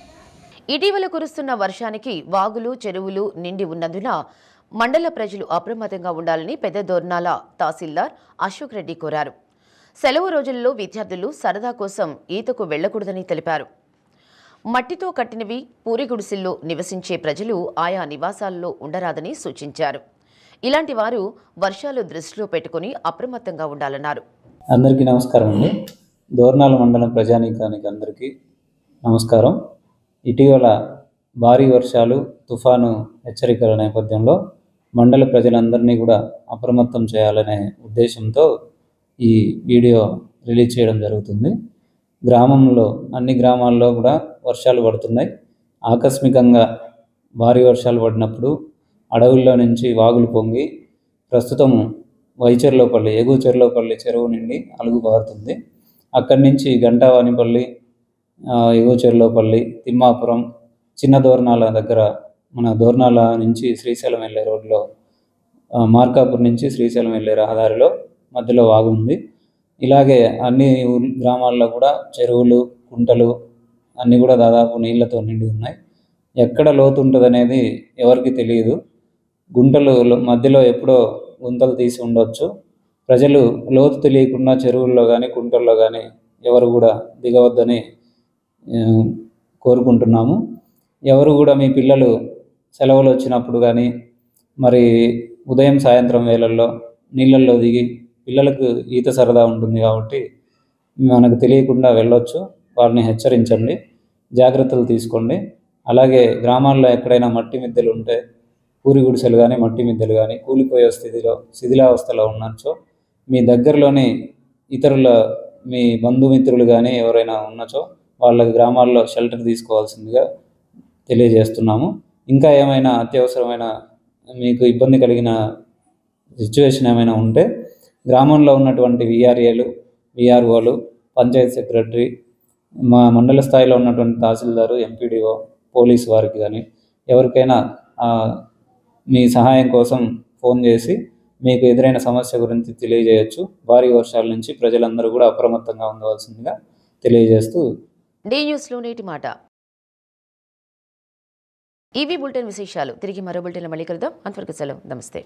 ఇటీవల కురుస్తున్న వర్షానికి వాగులు, చెరువులు నిండి ఉన్నందున మండల ప్రజలు అప్రమత్తంగా ఉండాలని పెద్ద దోర్నాల తహసీల్దార్ అశోక్ రెడ్డి కోరారు. సెలవు రోజుల్లో విద్యార్థులు సరదా కోసం ఈతకు వెళ్లకూడదని తెలిపారు. మట్టితో కట్టినవి పూరి గుడిసెల్లో నివసించే ప్రజలు ఆయా నివాసాల్లో ఉండరాదని సూచించారు. ఇలాంటి వారు వర్షాలు దృష్టిలో పెట్టుకుని అప్రమత్తంగా ఉండాలన్నారు. అందరికీ నమస్కారం అండి. దోర్నాల మండలం ప్రజానీకానికి అందరికీ నమస్కారం. ఇటీవల భారీ వర్షాలు, తుఫాను హెచ్చరికల నేపథ్యంలో మండల ప్రజలందరినీ కూడా అప్రమత్తం చేయాలనే ఉద్దేశంతో ఈ వీడియో రిలీజ్ చేయడం జరుగుతుంది. గ్రామంలో అన్ని గ్రామాల్లో కూడా వర్షాలు పడుతున్నాయి. ఆకస్మికంగా భారీ వర్షాలు పడినప్పుడు అడవుల్లో నుంచి వాగులు పొంగి ప్రస్తుతం వైచెర్లోపల్లి, ఎగుచెర్లోపల్లి చెరువు నుండి అలుగు పారుతుంది. అక్కడి నుంచి గంటావానిపల్లి, ఎగుచెర్లోపల్లి, తిమ్మాపురం, చిన్న దోర్నాల దగ్గర మన దోర్నాల నుంచి శ్రీశైలం వెళ్ళే రోడ్లో, మార్కాపూర్ నుంచి శ్రీశైలం వెళ్ళే రహదారిలో మధ్యలో వాగు ఉంది. ఇలాగే అన్ని గ్రామాల్లో కూడా చెరువులు, కుంటలు అన్నీ కూడా దాదాపు నీళ్లతో నిండి ఉన్నాయి. ఎక్కడ లోతు ఉంటుంది అనేది ఎవరికి తెలియదు. గుంటలు మధ్యలో ఎప్పుడో గుంతలు తీసి ఉండొచ్చు. ప్రజలు లోతు తెలియకుండా చెరువుల్లో కానీ కుంటల్లో కానీ ఎవరు కూడా దిగవద్దని కోరుకుంటున్నాము. ఎవరు కూడా మీ పిల్లలు సెలవులు వచ్చినప్పుడు కానీ మరి ఉదయం సాయంత్రం వేళల్లో నీళ్ళల్లో దిగి, పిల్లలకు ఈత సరదా ఉంటుంది కాబట్టి మనకు తెలియకుండా వెళ్ళొచ్చు. వారిని హెచ్చరించండి, జాగ్రత్తలు తీసుకోండి. అలాగే గ్రామాల్లో ఎక్కడైనా మట్టి మిద్దెలు ఉంటే, పూరి గుడిసెలు కానీ మట్టి మిద్దెలు కానీ కూలిపోయే శిథిలావస్థలో ఉన్నచో మీ దగ్గరలోని ఇతరుల మీ బంధుమిత్రులు కానీ ఎవరైనా ఉన్నచో వాళ్ళ గ్రామాల్లో షెల్టర్ తీసుకోవాల్సిందిగా తెలియజేస్తున్నాము. ఇంకా ఏమైనా అత్యవసరమైన మీకు ఇబ్బంది కలిగిన సిచ్యువేషన్ ఏమైనా ఉంటే గ్రామంలో ఉన్నటువంటి విఆర్ఏలు, విఆర్ఓలు, పంచాయతీ సెక్రటరీ, మా మండల స్థాయిలో ఉన్నటువంటి తహసీల్దారు, ఎంపీడీఓ, పోలీసు వారికి కానీ ఎవరికైనా మీ సహాయం కోసం ఫోన్ చేసి మీకు ఎదురైన సమస్య గురించి తెలియజేయచ్చు. భారీ వర్షాల నుంచి ప్రజలందరూ కూడా అప్రమత్తంగా ఉండవలసిందిగా తెలియజేస్తూ డి న్యూస్లో నేటి మాట. ఈవీ బులెటిన్ విశేషాలు. తిరిగి మరో బులెటిన్లో మళ్ళీ కలుద్దాం. అంతవరకు సెలవు. నమస్తే.